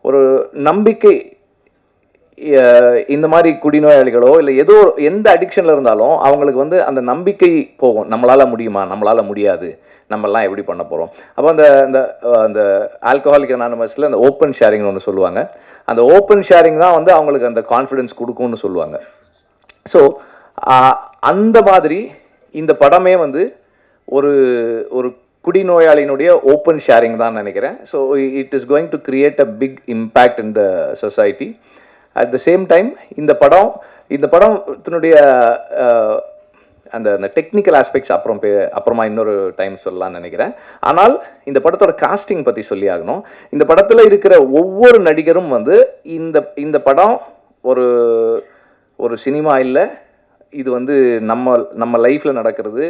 Speaker 4: ஒரு நம்பிக்கை, இந்த மாதிரி குடிநோயாளிகளோ இல்லை எந்த அடிக்ஷனில் இருந்தாலும் அவங்களுக்கு வந்து அந்த நம்பிக்கை போகும். நம்மளால் முடியுமா, நம்மளால் முடியாது, நம்மெல்லாம் எப்படி பண்ண போகிறோம். அப்போ அந்த ஆல்கஹாலிக் அனானிமஸில் அந்த ஓப்பன் ஷேரிங்னு ஒன்று சொல்லுவாங்க. அந்த ஓப்பன் ஷேரிங் தான் வந்து அவங்களுக்கு அந்த கான்ஃபிடென்ஸ் கொடுக்கும்னு சொல்லுவாங்க. ஸோ அந்த மாதிரி இந்த படமே வந்து ஒரு ஒரு குடிநோயாளியினுடைய ஓப்பன் ஷேரிங் தான் நினைக்கிறேன். So it is going to create a big impact in the society. At the same time இந்த படத்தினுடைய அந்த டெக்னிக்கல் ஆஸ்பெக்ட்ஸ் அப்புறமா இன்னொரு டைம் சொல்லலாம்னு நினைக்கிறேன். ஆனால் இந்த படத்தோட காஸ்டிங் பற்றி சொல்லி ஆகணும். இந்த படத்தில் இருக்கிற ஒவ்வொரு நடிகரும் வந்து இந்த படம் ஒரு சினிமா இல்லை, இது வந்து நம்ம லைஃப்பில் நடக்கிறது,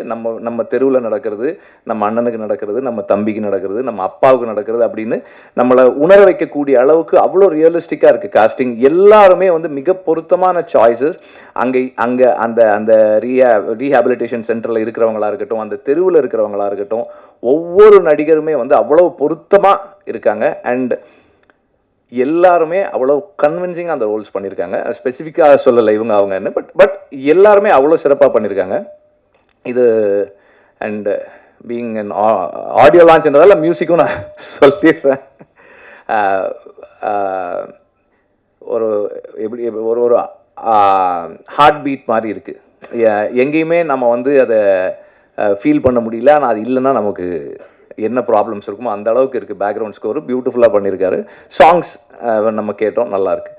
Speaker 4: நம்ம தெருவில் நடக்கிறது, நம்ம அண்ணனுக்கு நடக்கிறது, நம்ம தம்பிக்கு நடக்கிறது, நம்ம அப்பாவுக்கு நடக்கிறது அப்படின்னு நம்மளை உணர வைக்கக்கூடிய அளவுக்கு அவ்வளோ ரியலிஸ்டிக்காக இருக்குது காஸ்டிங். எல்லாருமே வந்து மிக பொருத்தமான சாய்ஸஸ். அங்கே அந்த ரீஹாபிலிட்டேஷன் சென்டரில் இருக்கிறவங்களா இருக்கட்டும், அந்த தெருவில் இருக்கிறவங்களா இருக்கட்டும், ஒவ்வொரு நடிகருமே வந்து அவ்வளோ பொருத்தமாக இருக்காங்க. அண்ட் எல்லாருமே அவ்வளோ கன்வின்சிங்காக அந்த ரோல்ஸ் பண்ணியிருக்காங்க. ஸ்பெசிஃபிக்காக சொல்லலை இவங்க அவங்கன்னு, பட் எல்லாருமே அவ்வளோ சிறப்பாக பண்ணியிருக்காங்க. இது அண்ட் பீயிங் அன் ஆடியோ லான்ச்ன்றதால மியூசிக்கும் நான் சொல்லிடுறேன். ஒரு ஒரு ஹார்ட் பீட் மாதிரி இருக்குது. எங்கேயுமே நம்ம வந்து அதை ஃபீல் பண்ண முடியல. ஆனால் அது இல்லைன்னா நமக்கு என்ன ப்ராப்ளம்ஸ் இருக்குமோ அந்த அளவுக்கு இருக்குது. பேக்ரவுண்ட் ஸ்கோரு பியூட்டிஃபுல்லாக பண்ணியிருக்காரு. சாங்ஸ் நம்ம கேட்டோம், நல்லாயிருக்கு.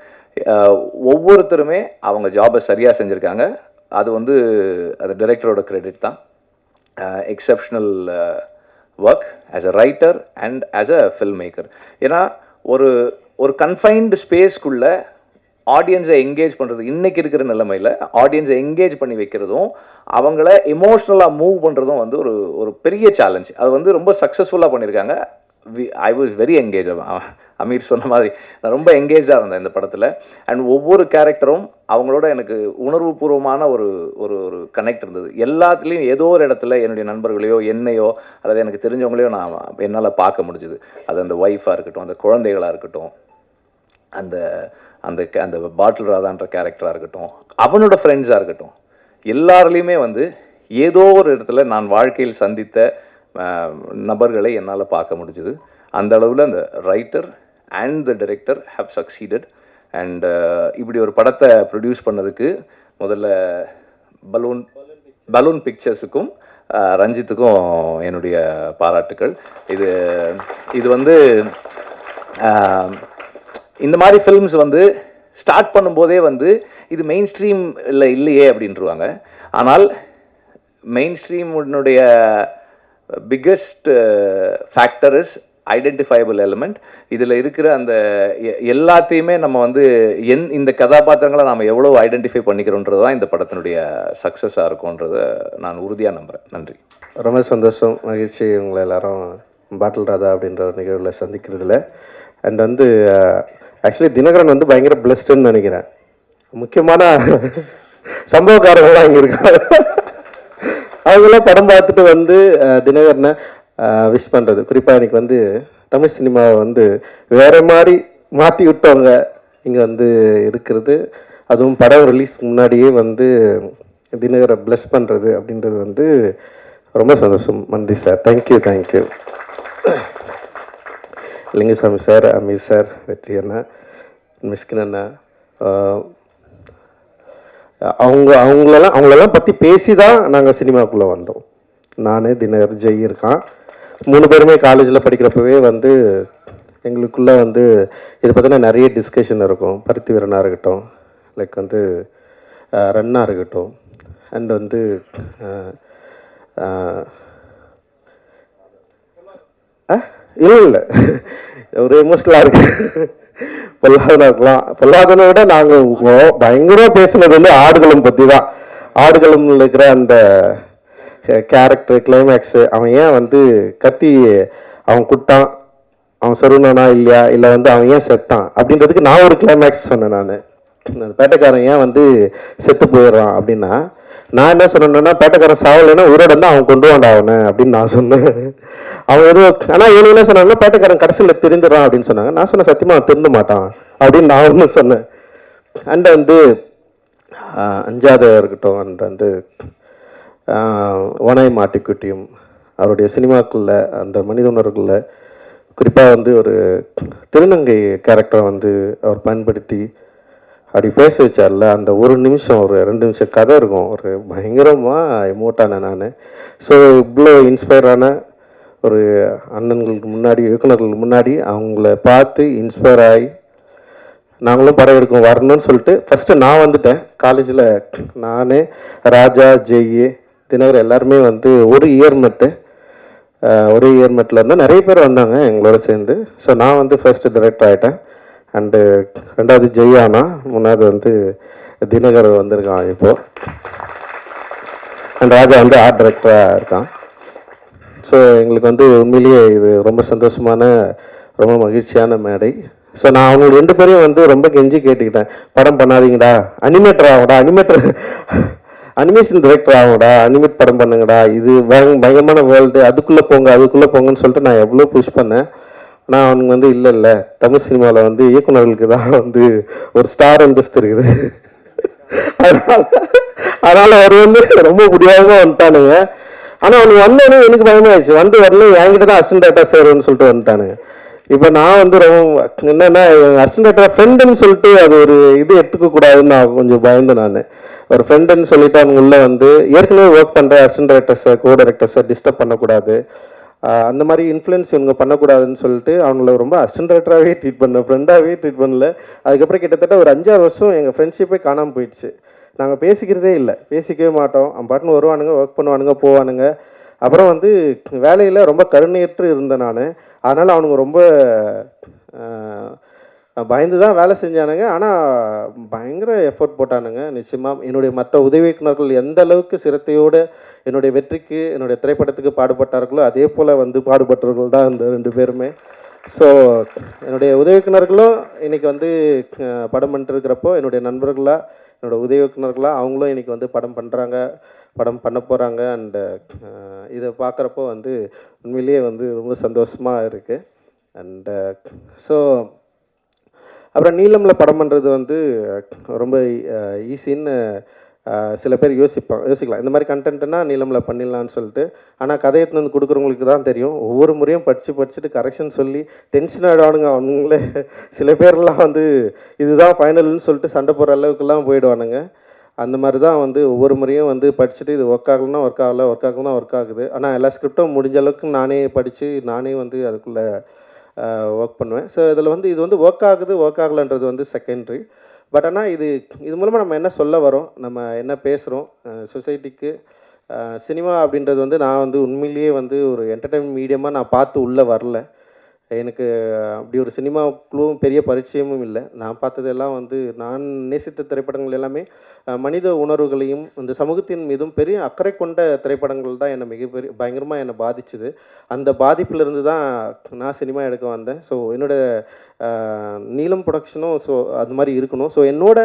Speaker 4: ஒவ்வொருத்தருமே அவங்க ஜாபை சரியாக செஞ்சுருக்காங்க. அது வந்து அது டைரக்டரோட கிரெடிட் தான். Exceptional work as a writer and as a film maker. ஏன்னா ஒரு கன்ஃபைன்டு ஸ்பேஸ்க்குள்ளே ஆடியன்ஸை என்கேஜ் பண்ணுறது, இன்றைக்கி இருக்கிற நிலைமையில் ஆடியன்ஸை என்கேஜ் பண்ணி வைக்கிறதும் அவங்கள எமோஷ்னலாக மூவ் பண்ணுறதும் வந்து ஒரு பெரிய சேலஞ்ச். அது வந்து ரொம்ப சக்ஸஸ்ஃபுல்லாக பண்ணியிருக்காங்க. I was very engage. Ameer சொன்ன மாதிரி நான் ரொம்ப என்கேஜாக இருந்தேன் இந்த படத்தில். அண்ட் ஒவ்வொரு கேரக்டரும் அவங்களோட எனக்கு உணர்வுபூர்வமான ஒரு கனெக்ட் இருந்தது. எல்லாத்துலேயும் ஏதோ ஒரு இடத்துல என்னுடைய நண்பர்களையோ என்னையோ அல்லது எனக்கு தெரிஞ்சவங்களையோ நான் என்னால் பார்க்க முடிஞ்சுது. அது அந்த ஒய்ஃபாக இருக்கட்டும், அந்த குழந்தைகளாக இருக்கட்டும், அந்த பாட்டில் ராதான்ற கேரக்டராக இருக்கட்டும், அவனோட ஃப்ரெண்ட்ஸாக இருக்கட்டும், எல்லாருலேயுமே வந்து ஏதோ ஒரு இடத்துல நான் வாழ்க்கையில் சந்தித்த நபர்களை என்னால் பார்க்க முடிஞ்சுது. அந்த அளவில் அந்த writer and the director have succeeded. And இப்படி ஒரு படத்தை ப்ரொடியூஸ் பண்ணதுக்கு முதல்ல பலூன் பிக்சர்ஸுக்கும் ரஞ்சித்துக்கும் என்னுடைய பாராட்டுக்கள். இது வந்து இந்த மாதிரி ஃபில்ம்ஸ் வந்து ஸ்டார்ட் பண்ணும்போதே வந்து இது மெயின் ஸ்ட்ரீம் இல்லையே அப்படின்ட்டுருவாங்க. ஆனால் மெயின் ஸ்ட்ரீமுடைய biggest factor is identifiable element. இதில் இருக்கிற அந்த எல்லாத்தையுமே நம்ம வந்து இந்த கதாபாத்திரங்களை நாம் எவ்வளோ ஐடென்டிஃபை பண்ணிக்கிறோன்றது தான் இந்த படத்தினுடைய சக்ஸஸாக இருக்கும்ன்றதை நான் உறுதியாக நம்புகிறேன். நன்றி.
Speaker 3: ரொம்ப சந்தோஷம், மகிழ்ச்சி உங்களை எல்லாரும் பாட்டில் ராதா அப்படின்ற ஒரு நிகழ்வில் சந்திக்கிறதுல. அண்ட் வந்து ஆக்சுவலி தினகரன் வந்து பயங்கர பிளஸ்டுன்னு நினைக்கிறேன். முக்கியமான சம்பவக்காரங்களாம் இங்கே இருக்காங்க. அவங்களாம் படம் பார்த்துட்டு வந்து தினகரனை விஷ் பண்ணுறது. குறிப்பாக எனக்கு வந்து தமிழ் சினிமாவை வந்து வேறு மாதிரி மாற்றி விட்டவங்க இங்கே வந்து இருக்கிறது, அதுவும் படம் ரிலீஸ்க்கு முன்னாடியே வந்து தினகரை ப்ளஸ் பண்ணுறது அப்படின்றது வந்து ரொம்ப சந்தோஷம். நன்றி sir. Thank you. Lingusamy sir, Ameer sir, Vetri அண்ணா, மிஸ்கின் அண்ணா, அவங்களெல்லாம் பற்றி பேசி தான் நாங்கள் சினிமாக்குள்ளே வந்தோம். நான், தினகர், ஜெய் இருக்கான், 3 பேருமே காலேஜில் படிக்கிறப்பவே வந்து எங்களுக்குள்ளே வந்து இதை பற்றின நிறைய டிஸ்கஷன் இருக்கும். பருத்தி வீரனாக இருக்கட்டும், லைக் வந்து ரன்னாக இருக்கட்டும், அண்ட் வந்து இல்லை ஒரு எமோஷ்னலாக இருக்கு. பொல்லாதனா இருக்கலாம். பொல்லாதனை விட நாங்கள் பயங்கரமாக பேசுனது வந்து ஆடுகளம் பற்றி தான். ஆடுகளம்ல இருக்கிற அந்த கேரக்டர் கிளைமேக்ஸு, அவன் ஏன் வந்து கத்தி அவன் குட்டான், அவன் சொருனானா இல்லையா, இல்லை வந்து அவன் ஏன் செத்தான் அப்படின்றதுக்கு நான் ஒரு கிளைமேக்ஸ் சொன்னேன். நான் பேட்டைக்காரன் ஏன் வந்து செத்து போயிடுறான் அப்படின்னா, நான் என்ன சொன்னேன்னா, பேட்டைக்காரன் சாவலைன்னா உயிரோட இருந்தால் அவன் கொண்டு வாண்டா அவனை அப்படின்னு நான் சொன்னேன். அவன் எதுவும் ஆனால் இவனு என்ன சொன்னாங்கன்னா, பேட்டைக்காரன் கடைசியில் திருந்துறான் அப்படின்னு சொன்னாங்க. நான் சொன்னேன், சத்தியமாக அவன் திருந்த மாட்டான் அப்படின்னு நான் ஒன்று சொன்னேன். அண்ட் வந்து 5வது இருக்கட்டும், அண்ட் வந்து ஓனாய் மாட்டிக்குட்டியும் அவருடைய சினிமாக்குள்ள அந்த மனித உணர்வுக்குள்ள குறிப்பாக வந்து ஒரு திருநங்கை கேரக்டரை வந்து அவர் பயன்படுத்தி அப்படி பேச வச்சார்ல, அந்த ஒரு நிமிஷம் ஒரு 2 நிமிஷம் கதை இருக்கும், ஒரு பயங்கரமாக எமோட்டானேன் நான். ஸோ இவ்வளோ இன்ஸ்பயரான ஒரு அண்ணன்களுக்கு முன்னாடி, இயக்குநர்களுக்கு முன்னாடி அவங்கள பார்த்து இன்ஸ்பயர் ஆகி நாங்களும் படம் எடுக்கும் வரணும்னு சொல்லிட்டு ஃபஸ்ட்டு நான் வந்துட்டேன். காலேஜில் நான், ராஜா, ஜெய், தினகர் எல்லாருமே வந்து ஒரு இயர்மெட்டு இருந்தால் நிறைய பேர் வந்தாங்க எங்களோட சேர்ந்து. ஸோ நான் வந்து ஃபர்ஸ்ட்டு டைரக்டர் ஆகிட்டேன். அண்டு 2வது ஜெய்யானா, 3வது வந்து தினகர் வந்திருக்கான் இப்போது. அண்ட் ராஜா வந்து ஆர்ட் டைரக்டராக இருக்கான். ஸோ எங்களுக்கு வந்து உண்மையிலேயே இது ரொம்ப சந்தோஷமான, ரொம்ப மகிழ்ச்சியான மேடை. ஸோ நான் அவங்க 2 பேரையும் வந்து ரொம்ப கெஞ்சி கேட்டுக்கிட்டேன், படம் பண்ணாதீங்கடா, அனிமேட்டர் ஆகும்டா, அனிமேஷன் டைரக்டர் ஆகும்டா, அனிமேட் படம் பண்ணுங்கடா, இது பயங்கரமான வேர்ல்டு, அதுக்குள்ளே போங்கன்னு சொல்லிட்டு நான் எவ்வளோ புஷ் பண்ணேன். ஆனால் அவனுங்க வந்து இல்லை தமிழ் சினிமாவில் வந்து இயக்குநர்களுக்கு தான் வந்து ஒரு ஸ்டார் அந்தஸ்து இருக்குது, அதனால் அவர் வந்து ரொம்ப முடியாமல் வந்துட்டானுங்க. ஆனால் அவனுக்கு வந்தோடனே எனக்கு பயமாகிடுச்சு, வரல என்கிட்ட தான் அசிஸ்டன்ட் டைரக்டர் சேருன்னு சொல்லிட்டு வந்துட்டானுங்க. இப்போ நான் வந்து ரொம்ப என்னென்னா அசிஸ்டன்ட் டைரக்டர் ஃப்ரெண்டுன்னு சொல்லிட்டு அது ஒரு இது எடுத்துக்கக்கூடாதுன்னு நான் கொஞ்சம் பயந்தேன். நான் ஒரு ஃப்ரெண்டுன்னு சொல்லிட்டு அவங்க உள்ளே வந்து ஏற்கனவே ஒர்க் பண்ணுற அசிஸ்டன்ட் டைரக்டர்ஸை, கோ டைரக்டர்ஸை டிஸ்டர்ப் பண்ணக்கூடாது, அந்த மாதிரி இன்ஃப்ளூயன்ஸ் இவங்க பண்ணக்கூடாதுன்னு சொல்லிட்டு அவங்கள ரொம்ப அசிஸ்டன்ட் டைரக்டராகவே ட்ரீட் பண்ணேன், ஃப்ரெண்டாகவே ட்ரீட் பண்ணல. அதுக்கப்புறம் கிட்டத்தட்ட ஒரு 5-6 வருஷம் எங்கள் ஃப்ரெண்ட்ஷிப்பே காணாமல் போயிடுச்சு. நாங்கள் பேசிக்கிறதே இல்லை, பேசிக்கவே மாட்டோம். அவன் பாட்டுன்னு வருவானுங்க, ஒர்க் பண்ணுவானுங்க, போவானுங்க. அப்புறம் வந்து வேலையில் ரொம்ப கருணையற்று இருந்தேன் நான். அதனால் அவனுங்க ரொம்ப பயந்து தான் வேலை செஞ்சானுங்க. ஆனால் பயங்கர எஃபர்ட் போட்டானுங்க. நிச்சயமாக என்னுடைய மற்ற உதவி இயக்குநர்கள் எந்த அளவுக்கு சிரத்தையோடு என்னுடைய வெற்றிக்கு, என்னுடைய திரைப்படத்துக்கு பாடுபட்டார்களோ அதே போல் வந்து பாடுபட்டவர்கள் தான் இந்த 2 பேருமே. ஸோ என்னுடைய உதவி இயக்குநர்களும் இன்றைக்கி வந்து படம் பண்ணிட்டுருக்கிறப்போ என்னுடைய நண்பர்களாக, என்னோடய உதவி இயக்குநர்களாக அவங்களும் இன்றைக்கி வந்து படம் பண்ண போகிறாங்க. அண்டு இதை பார்க்குறப்போ வந்து உண்மையிலேயே வந்து ரொம்ப சந்தோஷமாக இருக்குது. அண்டு ஸோ அப்புறம் நீலமில் படம் பண்ணுறது வந்து ரொம்ப ஈஸின்னு சில பேர் யோசிக்கலாம், இந்த மாதிரி கண்டென்ட்னா நீலமில் பண்ணிடலான்னு சொல்லிட்டு. ஆனால் கதை எடுத்துன்னு வந்து கொடுக்குறவங்களுக்கு தான் தெரியும், ஒவ்வொரு முறையும் படிச்சுட்டு கரெக்ஷன் சொல்லி டென்ஷன் ஆகிடுவானுங்க அவங்களே. சில பேர்லாம் வந்து இதுதான் ஃபைனல்னு சொல்லிட்டு சண்டை போடுற அளவுக்குலாம் போயிடுவானுங்க. அந்த மாதிரி தான் வந்து ஒவ்வொரு முறையும் வந்து படிச்சுட்டு இது ஒர்க் ஆகலைன்னா ஒர்க் ஆகலை, ஒர்க் ஆகுனா ஒர்க் ஆகுது. ஆனால் எல்லா ஸ்கிரிப்டும் முடிஞ்ச அளவுக்கு நானே படித்து நானே வந்து அதுக்குள்ளே ஒர்க் பண்ணுவேன். ஸோ இதில் வந்து இது வந்து ஒர்க் ஆகலைன்றது வந்து செகண்ட்ரி. பட் ஆனால் இது மூலமாக நம்ம என்ன சொல்ல வரோம், நம்ம என்ன பேசுகிறோம் சொசைட்டிக்கு. சினிமா அப்படின்றது வந்து நான் வந்து உண்மையிலேயே வந்து ஒரு என்டர்டெயின்மெண்ட் மீடியமாக நான் பார்த்து உள்ளே வரல. எனக்கு அப்படி ஒரு சினிமாவுக்குள்ளும் பெரிய பரிச்சயமும் இல்லை. நான் பார்த்ததெல்லாம் வந்து நான் நேசித்த திரைப்படங்கள் எல்லாமே மனித உணர்வுகளையும் இந்த சமூகத்தின் மீதும் பெரிய அக்கறை கொண்ட திரைப்படங்கள் தான் என்னை பயங்கரமாக என்னை பாதிச்சுது. அந்த பாதிப்பிலிருந்து தான் நான் சினிமா எடுக்க வந்தேன். ஸோ என்னோடய
Speaker 5: நீலம் ப்ரொடக்ஷனும் ஸோ அது மாதிரி இருக்கணும். ஸோ என்னோட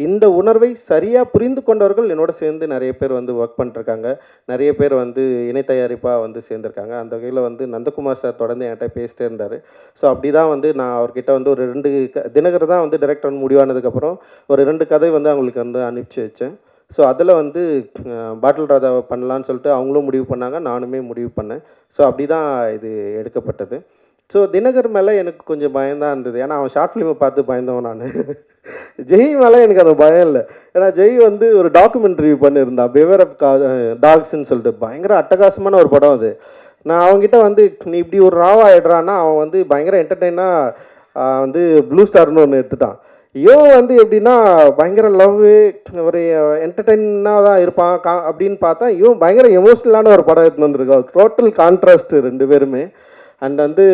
Speaker 5: இந்த உணர்வை சரியாக புரிந்து கொண்டவர்கள் என்னோட சேர்ந்து நிறைய பேர் வந்து ஒர்க் பண்ணிருக்காங்க. நிறைய பேர் வந்து இணை தயாரிப்பாக வந்து சேர்ந்துருக்காங்க. அந்த வகையில் வந்து நந்தகுமார் சார் தொடர்ந்து என்கிட்ட பேசிட்டே இருந்தார். ஸோ அப்படி தான் வந்து நான் அவர்கிட்ட வந்து ஒரு 2 தினகர் தான் வந்து டைரக்டர் முடிவானதுக்கப்புறம் ஒரு 2 கதை வந்து அவங்களுக்கு வந்து அனுப்பிச்சி வச்சேன். ஸோ அதில் வந்து பாட்டில் ராதாவை பண்ணலான்னு சொல்லிட்டு அவங்களும் முடிவு பண்ணாங்க, நானுமே முடிவு பண்ணேன். ஸோ அப்படி தான் இது எடுக்கப்பட்டது. ஸோ தினகர் மேலே எனக்கு கொஞ்சம் பயம்தான் இருந்தது. ஏன்னா அவன் ஷார்ட் ஃபிலிமை பார்த்து பயந்தவன் நான். ஜெய் மேலே எனக்கு அந்த பயம் இல்லை. ஏன்னா ஜெய் வந்து ஒரு டாக்குமெண்ட்ரி பண்ணியிருந்தான், பிவேர் ஆஃப் டாக்ஸ்ன்னு சொல்லிட்டு. பயங்கர அட்டகாசமான ஒரு படம் அது. நான் அவங்ககிட்ட வந்து நீ இப்படி ஒரு ராவா ஆயிடுறான்னா அவன் வந்து பயங்கர என்டர்டெயினாக வந்து ப்ளூ ஸ்டார்னு ஒன்று எடுத்துட்டான். வந்து எப்படின்னா பயங்கர லவ் ஒரு என்டர்டெயினாக தான் இருப்பான் அப்படின்னு பார்த்தா பயங்கர எமோஷ்னலான ஒரு படம் எடுத்துன்னு வந்திருக்கான். டோட்டல் கான்ட்ராஸ்ட் 2 பேருமே. அண்ட் வந்து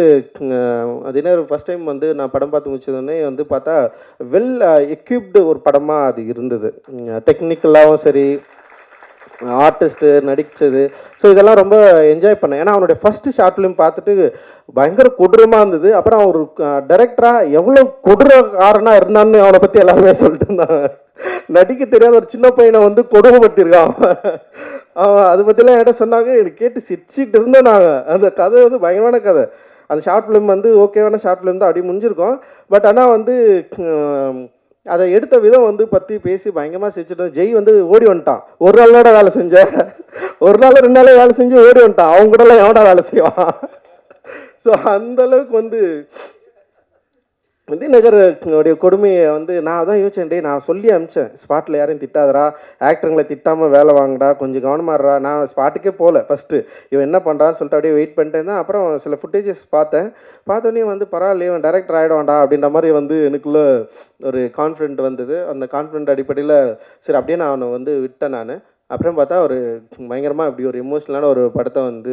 Speaker 5: அதே ஃபஸ்ட் டைம் வந்து நான் படம் பார்த்து முடிச்சதுன்னே வந்து பார்த்தா வெல் எக்யூப்டு ஒரு படமாக அது இருந்தது. டெக்னிக்கலாகவும் சரி, ஆர்டிஸ்ட்டு நடித்தது, ஸோ இதெல்லாம் ரொம்ப என்ஜாய் பண்ணேன். ஏன்னா அவனுடைய ஃபஸ்ட்டு ஷார்ட் ஃபிலிம் பார்த்துட்டு பயங்கர கொடூரமாக இருந்தது. அப்புறம் ஒரு டைரக்டராக எவ்வளோ கொடூரக்காரனாக இருந்தான்னு அவனை பற்றி எல்லாருமே சொல்லிட்டு இருந்தாங்க. நடிக்க தெரியாத ஒரு சின்ன பையனை வந்து கொடுமைப்படுத்தியிருக்கான் அவன். அதை பற்றிலாம் என்கிட்ட சொன்னாங்க. எனக்கு கேட்டு சிரிச்சிட்டு இருந்தேன் நாங்கள். அந்த கதை வந்து பயங்கரமான கதை. அந்த ஷார்ட் ஃபிலிம் வந்து ஓகேவான ஷார்ட் ஃபிலிம் தான், அப்படி முடிஞ்சிருக்கோம். பட் ஆனால் வந்து அதை எடுத்த விதம் வந்து பற்றி பேசி பயங்கரமாக சிரிச்சுட்டு ஜெய் வந்து ஓடி வந்துட்டான். ஒரு நாளோட வேலை செஞ்சேன், ஒரு நாள் 2 நாளே வேலை செஞ்சு ஓடி வந்துட்டான். அவங்க கூடலாம் எவனா வேலை செய்வான். ஸோ அந்தளவுக்கு வந்து தினகருடைய கொடுமையை வந்து நான் தான் யோசிச்சேன். நான் சொல்லி அனுப்பிச்சேன், ஸ்பாட்டில் யாரையும் திட்டாதரா, ஆக்டருங்களை திட்டாமல் வேலை வாங்கடா, கொஞ்சம் கவனமாகறா. நான் ஸ்பாட்டுக்கே போகல ஃபஸ்ட்டு, இவன் என்ன பண்ணுறான்னு சொல்லிட்டு அப்படியே வெயிட் பண்ணிட்டே தான். அப்புறம் சில ஃபுட்டேஜஸ் பார்த்தோன்னே வந்து பரவாயில்ல இவன் டைரக்டர் ஆகிடுவான்டா அப்படின்ற மாதிரி வந்து எனக்குள்ளே ஒரு கான்ஃபிடென்ட் வந்தது. அந்த கான்ஃபிடென்ட் அடிப்படையில் சரி அப்படியே நான் அவனை வந்து விட்டேன் நான். அப்புறம் பார்த்தா ஒரு பயங்கரமாக இப்படி ஒரு எமோஷ்னலான ஒரு படத்தை வந்து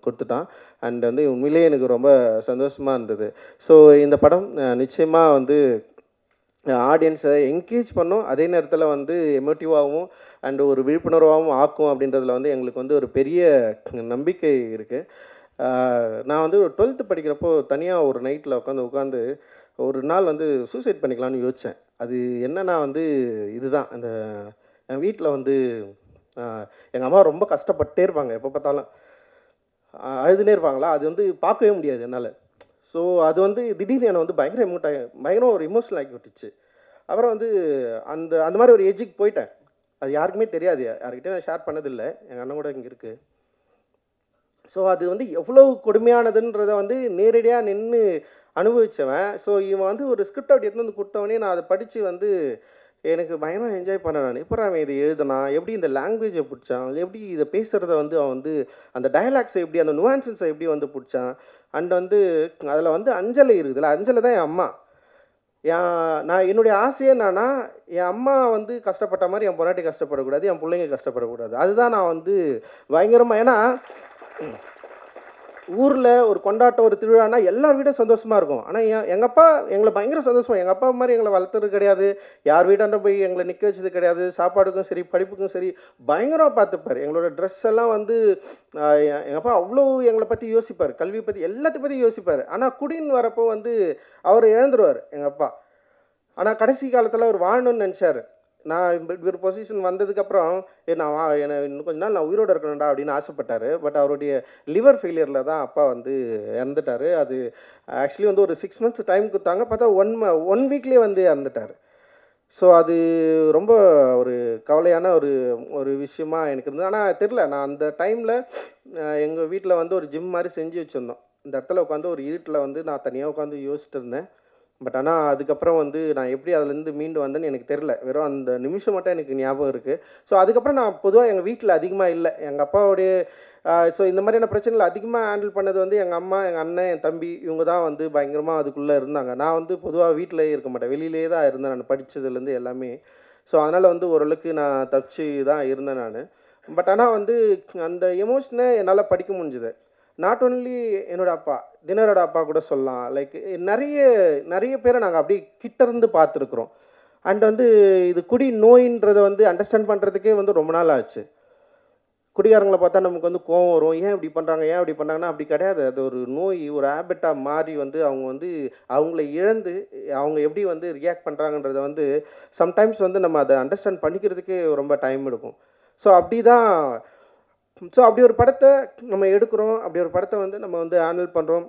Speaker 5: கொடுத்துட்டான். அண்ட் வந்து உண்மையிலேயே எனக்கு ரொம்ப சந்தோஷமாக இருந்தது. ஸோ இந்த படம் நிச்சயமாக வந்து ஆடியன்ஸை என்கேஜ் பண்ணும், அதே நேரத்தில் வந்து எமோட்டிவாகவும் அண்ட் ஒரு விழிப்புணர்வாகவும் ஆக்கும் அப்படின்றதுல வந்து எங்களுக்கு வந்து ஒரு பெரிய நம்பிக்கை இருக்குது. நான் வந்து 12th படிக்கிறப்போ தனியாக ஒரு நைட்டில் உட்காந்து ஒரு நாள் வந்து சூசைட் பண்ணிக்கலான்னு யோசித்தேன். அது என்னன்னா வந்து இதுதான், அந்த என் வீட்டில் வந்து எங்கள் அம்மா ரொம்ப கஷ்டப்பட்டே இருப்பாங்க, எப்போ பார்த்தாலும் அழுதுனே இருப்பாங்களா, அது வந்து பார்க்கவே முடியாது என்னால். ஸோ அது வந்து திடீர்னு என்னை வந்து பயங்கர ஒரு எமோஷனல் ஆக்கி விட்டுச்சு. அப்புறம் வந்து அந்த மாதிரி ஒரு ஏஜுக்கு போயிட்டேன். அது யாருக்குமே தெரியாது, யார்கிட்ட நான் ஷேர் பண்ணதில்லை, எங்கள் அண்ணன் கூட இங்கே இருக்குது. ஸோ அது வந்து எவ்வளோ கொடுமையானதுன்றதை வந்து நேரடியாக நின்று அனுபவித்தவன். ஸோ இவன் வந்து ஒரு ஸ்கிரிப்ட் அப்படி எடுத்து வந்து கொடுத்தவனே நான் அதை படித்து வந்து எனக்கு பயங்கரமாக என்ஜாய் பண்ணேன் நான். எப்போ அவன் இதை எழுதுனா, எப்படி இந்த லாங்குவேஜை பிடிச்சான், எப்படி இதை பேசுகிறத வந்து அவன் வந்து அந்த டயலாக்ஸை எப்படி, அந்த நுவான்சன்ஸை எப்படி வந்து பிடிச்சான். அண்ட் வந்து அதில் வந்து அஞ்சலை இருக்குதுல்ல, அஞ்சலை தான் என் அம்மா. நான் என்னுடைய ஆசையே என்னன்னா, என் அம்மா வந்து கஷ்டப்பட்ட மாதிரி என் பொண்டாட்டி கஷ்டப்படக்கூடாது, என் பிள்ளைங்க கஷ்டப்படக்கூடாது. அதுதான் நான் வந்து பயங்கரமாக, ஏன்னா ஊரில் ஒரு கொண்டாட்டம், ஒரு திருவிழானா எல்லார் வீடும் சந்தோஷமாக இருக்கும். ஆனால் எங்கள் அப்பா எங்களை பயங்கர சந்தோஷமாக, எங்கள் அப்பா மாதிரி எங்களை வளர்த்துறது கிடையாது, யார் வீட்டாண்ட போய் எங்களை நிற்க வச்சது கிடையாது. சாப்பாடுக்கும் சரி, படிப்புக்கும் சரி பயங்கரமாக பார்த்துப்பார். எங்களோட ட்ரெஸ் எல்லாம் வந்து எங்கள் அப்பா அவ்வளோ எங்களை பற்றி யோசிப்பார், கல்வியை பற்றி எல்லாத்தையும் பற்றி யோசிப்பார். ஆனால் குடின்னு வரப்போ வந்து அவர் இழந்துருவார் எங்கள் அப்பா. ஆனால் கடைசி காலத்தில் அவர் வாழணும்னு நினச்சார். நான் இப்படி ஒரு பொசிஷன் வந்ததுக்கப்புறம் என்னை இன்னும் கொஞ்ச நாள் நான் உயிரோடு இருக்கணும்டா அப்படின்னு ஆசைப்பட்டார். பட் அவருடைய லிவர் ஃபெயிலியரில் தான் அப்பா வந்து இறந்துட்டார். அது ஆக்சுவலி வந்து ஒரு 6 months டைம் கொடுத்தாங்க, பார்த்தா 1 வீக்லேயே வந்து இறந்துட்டார். ஸோ அது ரொம்ப ஒரு கவலையான ஒரு விஷயமா எனக்கு இருந்தது. ஆனால் தெரில, நான் அந்த டைமில் எங்கள் வீட்டில் வந்து ஒரு ஜிம் மாதிரி செஞ்சு வச்சுருந்தோம். இந்த இடத்துல உட்காந்து ஒரு இருட்டில் வந்து நான் தனியாக உட்காந்து யோசிச்சுட்டு இருந்தேன். பட் ஆனால் அதுக்கப்புறம் வந்து நான் எப்படி அதுலேருந்து மீண்டு வந்தேன்னு எனக்கு தெரில, வெறும் அந்த நிமிஷம் மட்டும் எனக்கு ஞாபகம் இருக்குது. ஸோ அதுக்கப்புறம் நான் பொதுவாக எங்கள் வீட்டில் அதிகமாக இல்லை, எங்கள் அப்பாவுடைய ஸோ இந்த மாதிரியான பிரச்சனைகள் அதிகமாக ஹேண்டில் பண்ணது வந்து எங்கள் அம்மா, எங்கள் அண்ணன், என் தம்பி, இவங்க தான் வந்து பயங்கரமாக அதுக்குள்ளே இருந்தாங்க. நான் வந்து பொதுவாக வீட்டிலே இருக்க மாட்டேன், வெளியிலே தான் இருந்தேன் நான் படித்ததுலேருந்து எல்லாமே. ஸோ அதனால் வந்து ஓரளவுக்கு நான் தப்பிச்சு தான் இருந்தேன் நான். பட் ஆனால் வந்து அந்த எமோஷனை என்னால் படிக்க முடிஞ்சுது. நாட் ஒன்லி என்னோட அப்பா, தினரோட அப்பா கூட சொல்லலாம். லைக் நிறைய பேரை நாங்கள் அப்படி கிட்டேருந்து பார்த்துருக்குறோம். அண்ட் வந்து இது குடி நோயின்றதை வந்து அண்டர்ஸ்டாண்ட் பண்ணுறதுக்கே வந்து ரொம்ப நாள் ஆச்சு. குடிகாரங்களை பார்த்தா நமக்கு வந்து கோவம் வரும், ஏன் இப்படி பண்ணுறாங்க, ஏன் இப்படி பண்ணுறாங்கன்னா அப்படி கிடையாது. அது ஒரு நோய், ஒரு ஹேபிட்டாக மாறி வந்து அவங்க வந்து அவங்கள இழந்து அவங்க எப்படி வந்து ரியாக்ட் பண்ணுறாங்கன்றத வந்து சம்டைம்ஸ் வந்து நம்ம அதை அண்டர்ஸ்டாண்ட் பண்ணிக்கிறதுக்கே ரொம்ப டைம் எடுக்கும். ஸோ அப்படி தான் அப்படி ஒரு படத்தை நம்ம எடுக்கிறோம், அப்படி ஒரு படத்தை வந்து நம்ம வந்து ஹேண்டில் பண்ணுறோம்,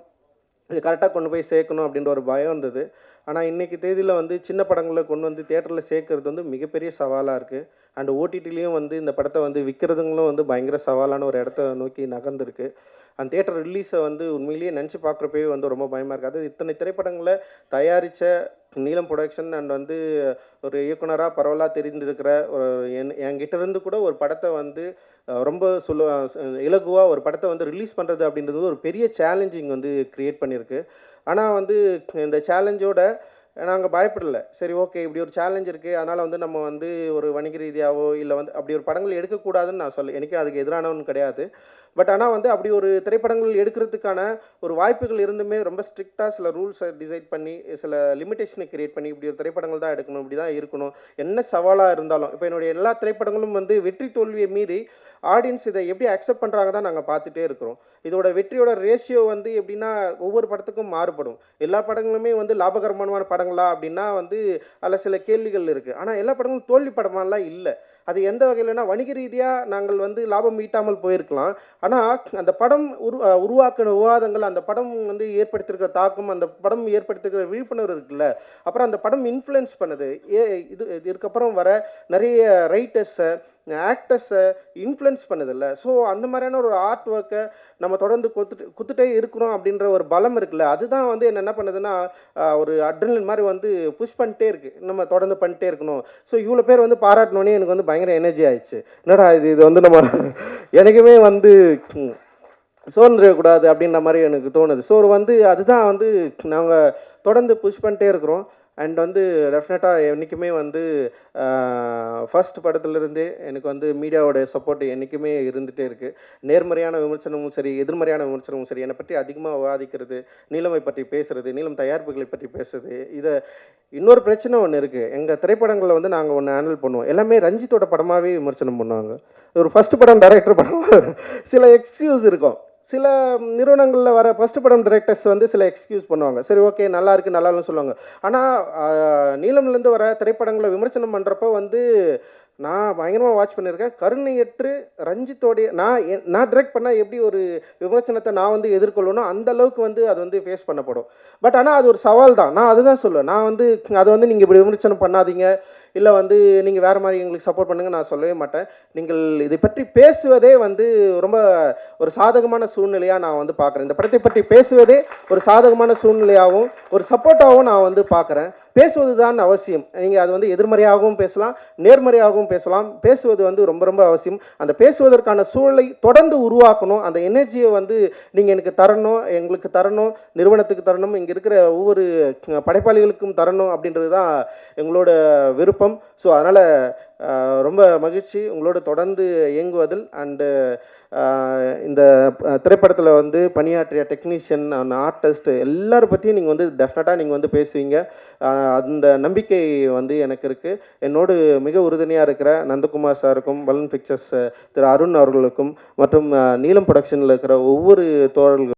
Speaker 5: இது கரெக்டாக கொண்டு போய் சேர்க்கணும் அப்படின்ற ஒரு பயம் இருந்தது. ஆனால் இன்றைக்கி தேதியில் வந்து சின்ன படங்களை கொண்டு வந்து தியேட்டரில் சேர்க்கறது வந்து மிகப்பெரிய சவாலாக இருக்குது. அண்ட் ஓடிடிலையும் வந்து இந்த படத்தை வந்து விற்கிறதுங்களும் வந்து பயங்கர சவாலான ஒரு இடத்த நோக்கி நகர்ந்துருக்கு. அந்த தியேட்டர் ரிலீஸை வந்து உண்மையிலேயே நினச்சி பார்க்குறப்பவே வந்து ரொம்ப பயமாக இருக்குது. அது இத்தனை திரைப்படங்களை தயாரித்த நீலம் ப்ரொடக்ஷன் அண்ட் வந்து ஒரு இயக்குனராக பரவலாக தெரிந்திருக்கிற ஒரு என்கிட்ட இருந்து கூட ஒரு படத்தை வந்து ரொம்ப இலகுவாக ஒரு படத்தை வந்து ரிலீஸ் பண்ணுறது அப்படின்றது ஒரு பெரிய சேலஞ்சிங் வந்து க்ரியேட் பண்ணியிருக்கு. ஆனால் வந்து இந்த சேலஞ்சோட நாங்கள் பயப்படலை. சரி, ஓகே, இப்படி ஒரு சேலஞ்ச் இருக்குது, அதனால் வந்து நம்ம வந்து ஒரு வணிக ரீதியாகவோ இல்லை வந்து அப்படி ஒரு படங்கள் எடுக்கக்கூடாதுன்னு நான் எனக்கே அதுக்கு எதிரானவன் கிடையாது. பட் ஆனால் வந்து அப்படி ஒரு திரைப்படங்கள் எடுக்கிறதுக்கான ஒரு வாய்ப்புகள் இருந்துமே ரொம்ப ஸ்ட்ரிக்டாக சில ரூல்ஸை டிசைட் பண்ணி சில லிமிட்டேஷனை கிரியேட் பண்ணி இப்படி ஒரு திரைப்படங்கள் தான் எடுக்கணும், இப்படி தான் இருக்கணும், என்ன சவாலாக இருந்தாலும். இப்போ என்னுடைய எல்லா திரைப்படங்களும் வந்து வெற்றி தோல்வியை மீறி ஆடியன்ஸ் இதை எப்படி அக்செப்ட் பண்ணுறாங்க தான் நாங்கள் பார்த்துட்டே இருக்கிறோம். இதோட வெற்றியோட ரேஷியோ வந்து எப்படின்னா ஒவ்வொரு படத்துக்கும் மாறுபடும். எல்லா படங்களுமே வந்து லாபகரமான படங்களா அப்படின்னா வந்து அதில் சில கேள்விகள் இருக்குது. ஆனால் எல்லா படங்களும் தோல்வி படமாலாம் இல்லை. அது எந்த வகையிலனா வணிக ரீதியாக நாங்கள் வந்து லாபம் ஈட்டாமல் போயிருக்கலாம். ஆனால் அந்த படம் உருவாக்கின விவாதங்கள், அந்த படம் வந்து ஏற்படுத்தியிருக்கிற தாக்கம், அந்த படம் ஏற்படுத்தியிருக்கிற விழிப்புணர்வு இருக்குல்ல, அப்புறம் அந்த படம் இன்ஃப்ளூயன்ஸ் பண்ணுது. இதுக்கப்புறம் வர நிறைய ரைட்டர்ஸை, ஆக்டர்ஸை இன்ஃப்ளூயன்ஸ் பண்ணுதில்ல. ஸோ அந்த மாதிரியான ஒரு ஆர்ட் ஒர்க்கை நம்ம தொடர்ந்து குத்துட்டே இருக்கிறோம் அப்படின்ற ஒரு பலம் இருக்குல்ல, அதுதான் வந்து என்ன பண்ணுதுன்னா ஒரு அட்ரினலின் மாதிரி வந்து புஷ் பண்ணிட்டே இருக்குது, நம்ம தொடர்ந்து பண்ணிட்டே இருக்கணும். ஸோ இவ்வளோ பேர் வந்து பாராட்டினோன்னே எனக்கு வந்து பயங்கர எனர்ஜி ஆயிடுச்சு. என்னடா இது வந்து நம்ம எனக்குமே வந்து சோர்ந்துடக்கூடாது அப்படின்ற மாதிரி எனக்கு தோணுது. ஸோ வந்து அதுதான் வந்து நாங்கள் தொடர்ந்து புஷ் பண்ணிட்டே இருக்கிறோம். அண்ட் வந்து டெஃபினட்டாக என்றைக்குமே வந்து ஃபர்ஸ்ட் படத்துலேருந்தே எனக்கு வந்து மீடியாவோட சப்போர்ட் என்றைக்குமே இருந்துகிட்டே இருக்குது. நேர்மறையான விமர்சனமும் சரி, எதிர்மறையான விமர்சனமும் சரி, என்னை பற்றி அதிகமாக விவாதிக்கிறது, நீலமை பற்றி பேசுகிறது, நீலம் தயாரிப்புகளை பற்றி பேசுறது. இதை இன்னொரு பிரச்சனை ஒன்று இருக்குது. எங்கள் திரைப்படங்களில் வந்து நாங்கள் ஒன்று ஹேண்டில் பண்ணுவோம், எல்லாமே ரஞ்சித்தோட படமாகவே விமர்சனம் பண்ணுவாங்க. ஒரு ஃபஸ்ட்டு படம் டைரக்டர் படம் சில எக்ஸ்கியூஸ் இருக்கும். சில நிறுவனங்களில் வர ஃபஸ்ட்டு படம் டைரக்டர்ஸ் வந்து சில எக்ஸ்கியூஸ் பண்ணுவாங்க. சரி, ஓகே, நல்லா இருக்குது, நல்லா இல்லைன்னு சொல்லுவாங்க. ஆனால் நீலம்லேருந்து வர திரைப்படங்களை விமர்சனம் பண்ணுறப்போ வந்து நான் பயங்கரமாக வாட்ச் பண்ணியிருக்கேன். கருணையற்று ரஞ்சித்தோடைய நான் டிரெக்ட் பண்ணால் எப்படி ஒரு விமர்சனத்தை நான் வந்து எதிர்கொள்ளணும், அந்த அளவுக்கு வந்து அது வந்து ஃபேஸ் பண்ணப்படும். பட் ஆனால் அது ஒரு சவால் தான். நான் அதுதான் சொல்லுவேன். நான் வந்து அதை வந்து நீங்கள் இப்படி விமர்சனம் பண்ணாதீங்க, இல்லை வந்து நீங்கள் வேறு மாதிரி எங்களுக்கு சப்போர்ட் பண்ணுங்க நான் சொல்லவே மாட்டேன். நீங்கள் இதை பற்றி பேசுவதே வந்து ரொம்ப ஒரு சாதகமான சூழ்நிலையாக நான் வந்து பார்க்குறேன். இந்த படத்தை பற்றி பேசுவதே ஒரு சாதகமான சூழ்நிலையாகவும் ஒரு சப்போர்ட்டாகவும் நான் வந்து பார்க்குறேன். பேசுவது தான் அவசியம். நீங்கள் அது வந்து எதிர்மறையாகவும் பேசலாம், நேர்மறையாகவும் பேசலாம். பேசுவது வந்து ரொம்ப ரொம்ப அவசியம். அந்த பேசுவதற்கான சூழலை தொடர்ந்து உருவாக்கணும். அந்த எனர்ஜியை வந்து நீங்கள் எனக்கு தரணும், எங்களுக்கு தரணும், நிறுவனத்துக்கு தரணும், இங்கே இருக்கிற ஒவ்வொரு படைப்பாளிகளுக்கும் தரணும் அப்படின்றது தான் எங்களோட விருப்பம். ஸோ அதனால் ரொம்ப மகிழ்ச்சி உங்களோட தொடர்ந்து இயங்குவதில். அண்டு இந்த திரைப்படத்தில் வந்து பணியாற்றிய டெக்னீஷியன், ஆர்டிஸ்ட் எல்லாரை பற்றியும் நீங்கள் வந்து டெஃபினட்டாக நீங்கள் வந்து பேசுவீங்க. அந்த நம்பிக்கை வந்து எனக்கு இருக்குது. என்னோடு மிக உறுதுணையாக இருக்கிற நந்தகுமார் சாருக்கும், பலூன் பிக்சர்ஸ் திரு அருண் அவர்களுக்கும் மற்றும் நீலம் ப்ரொடக்ஷனில் இருக்கிற ஒவ்வொரு தோழர்களுக்கும்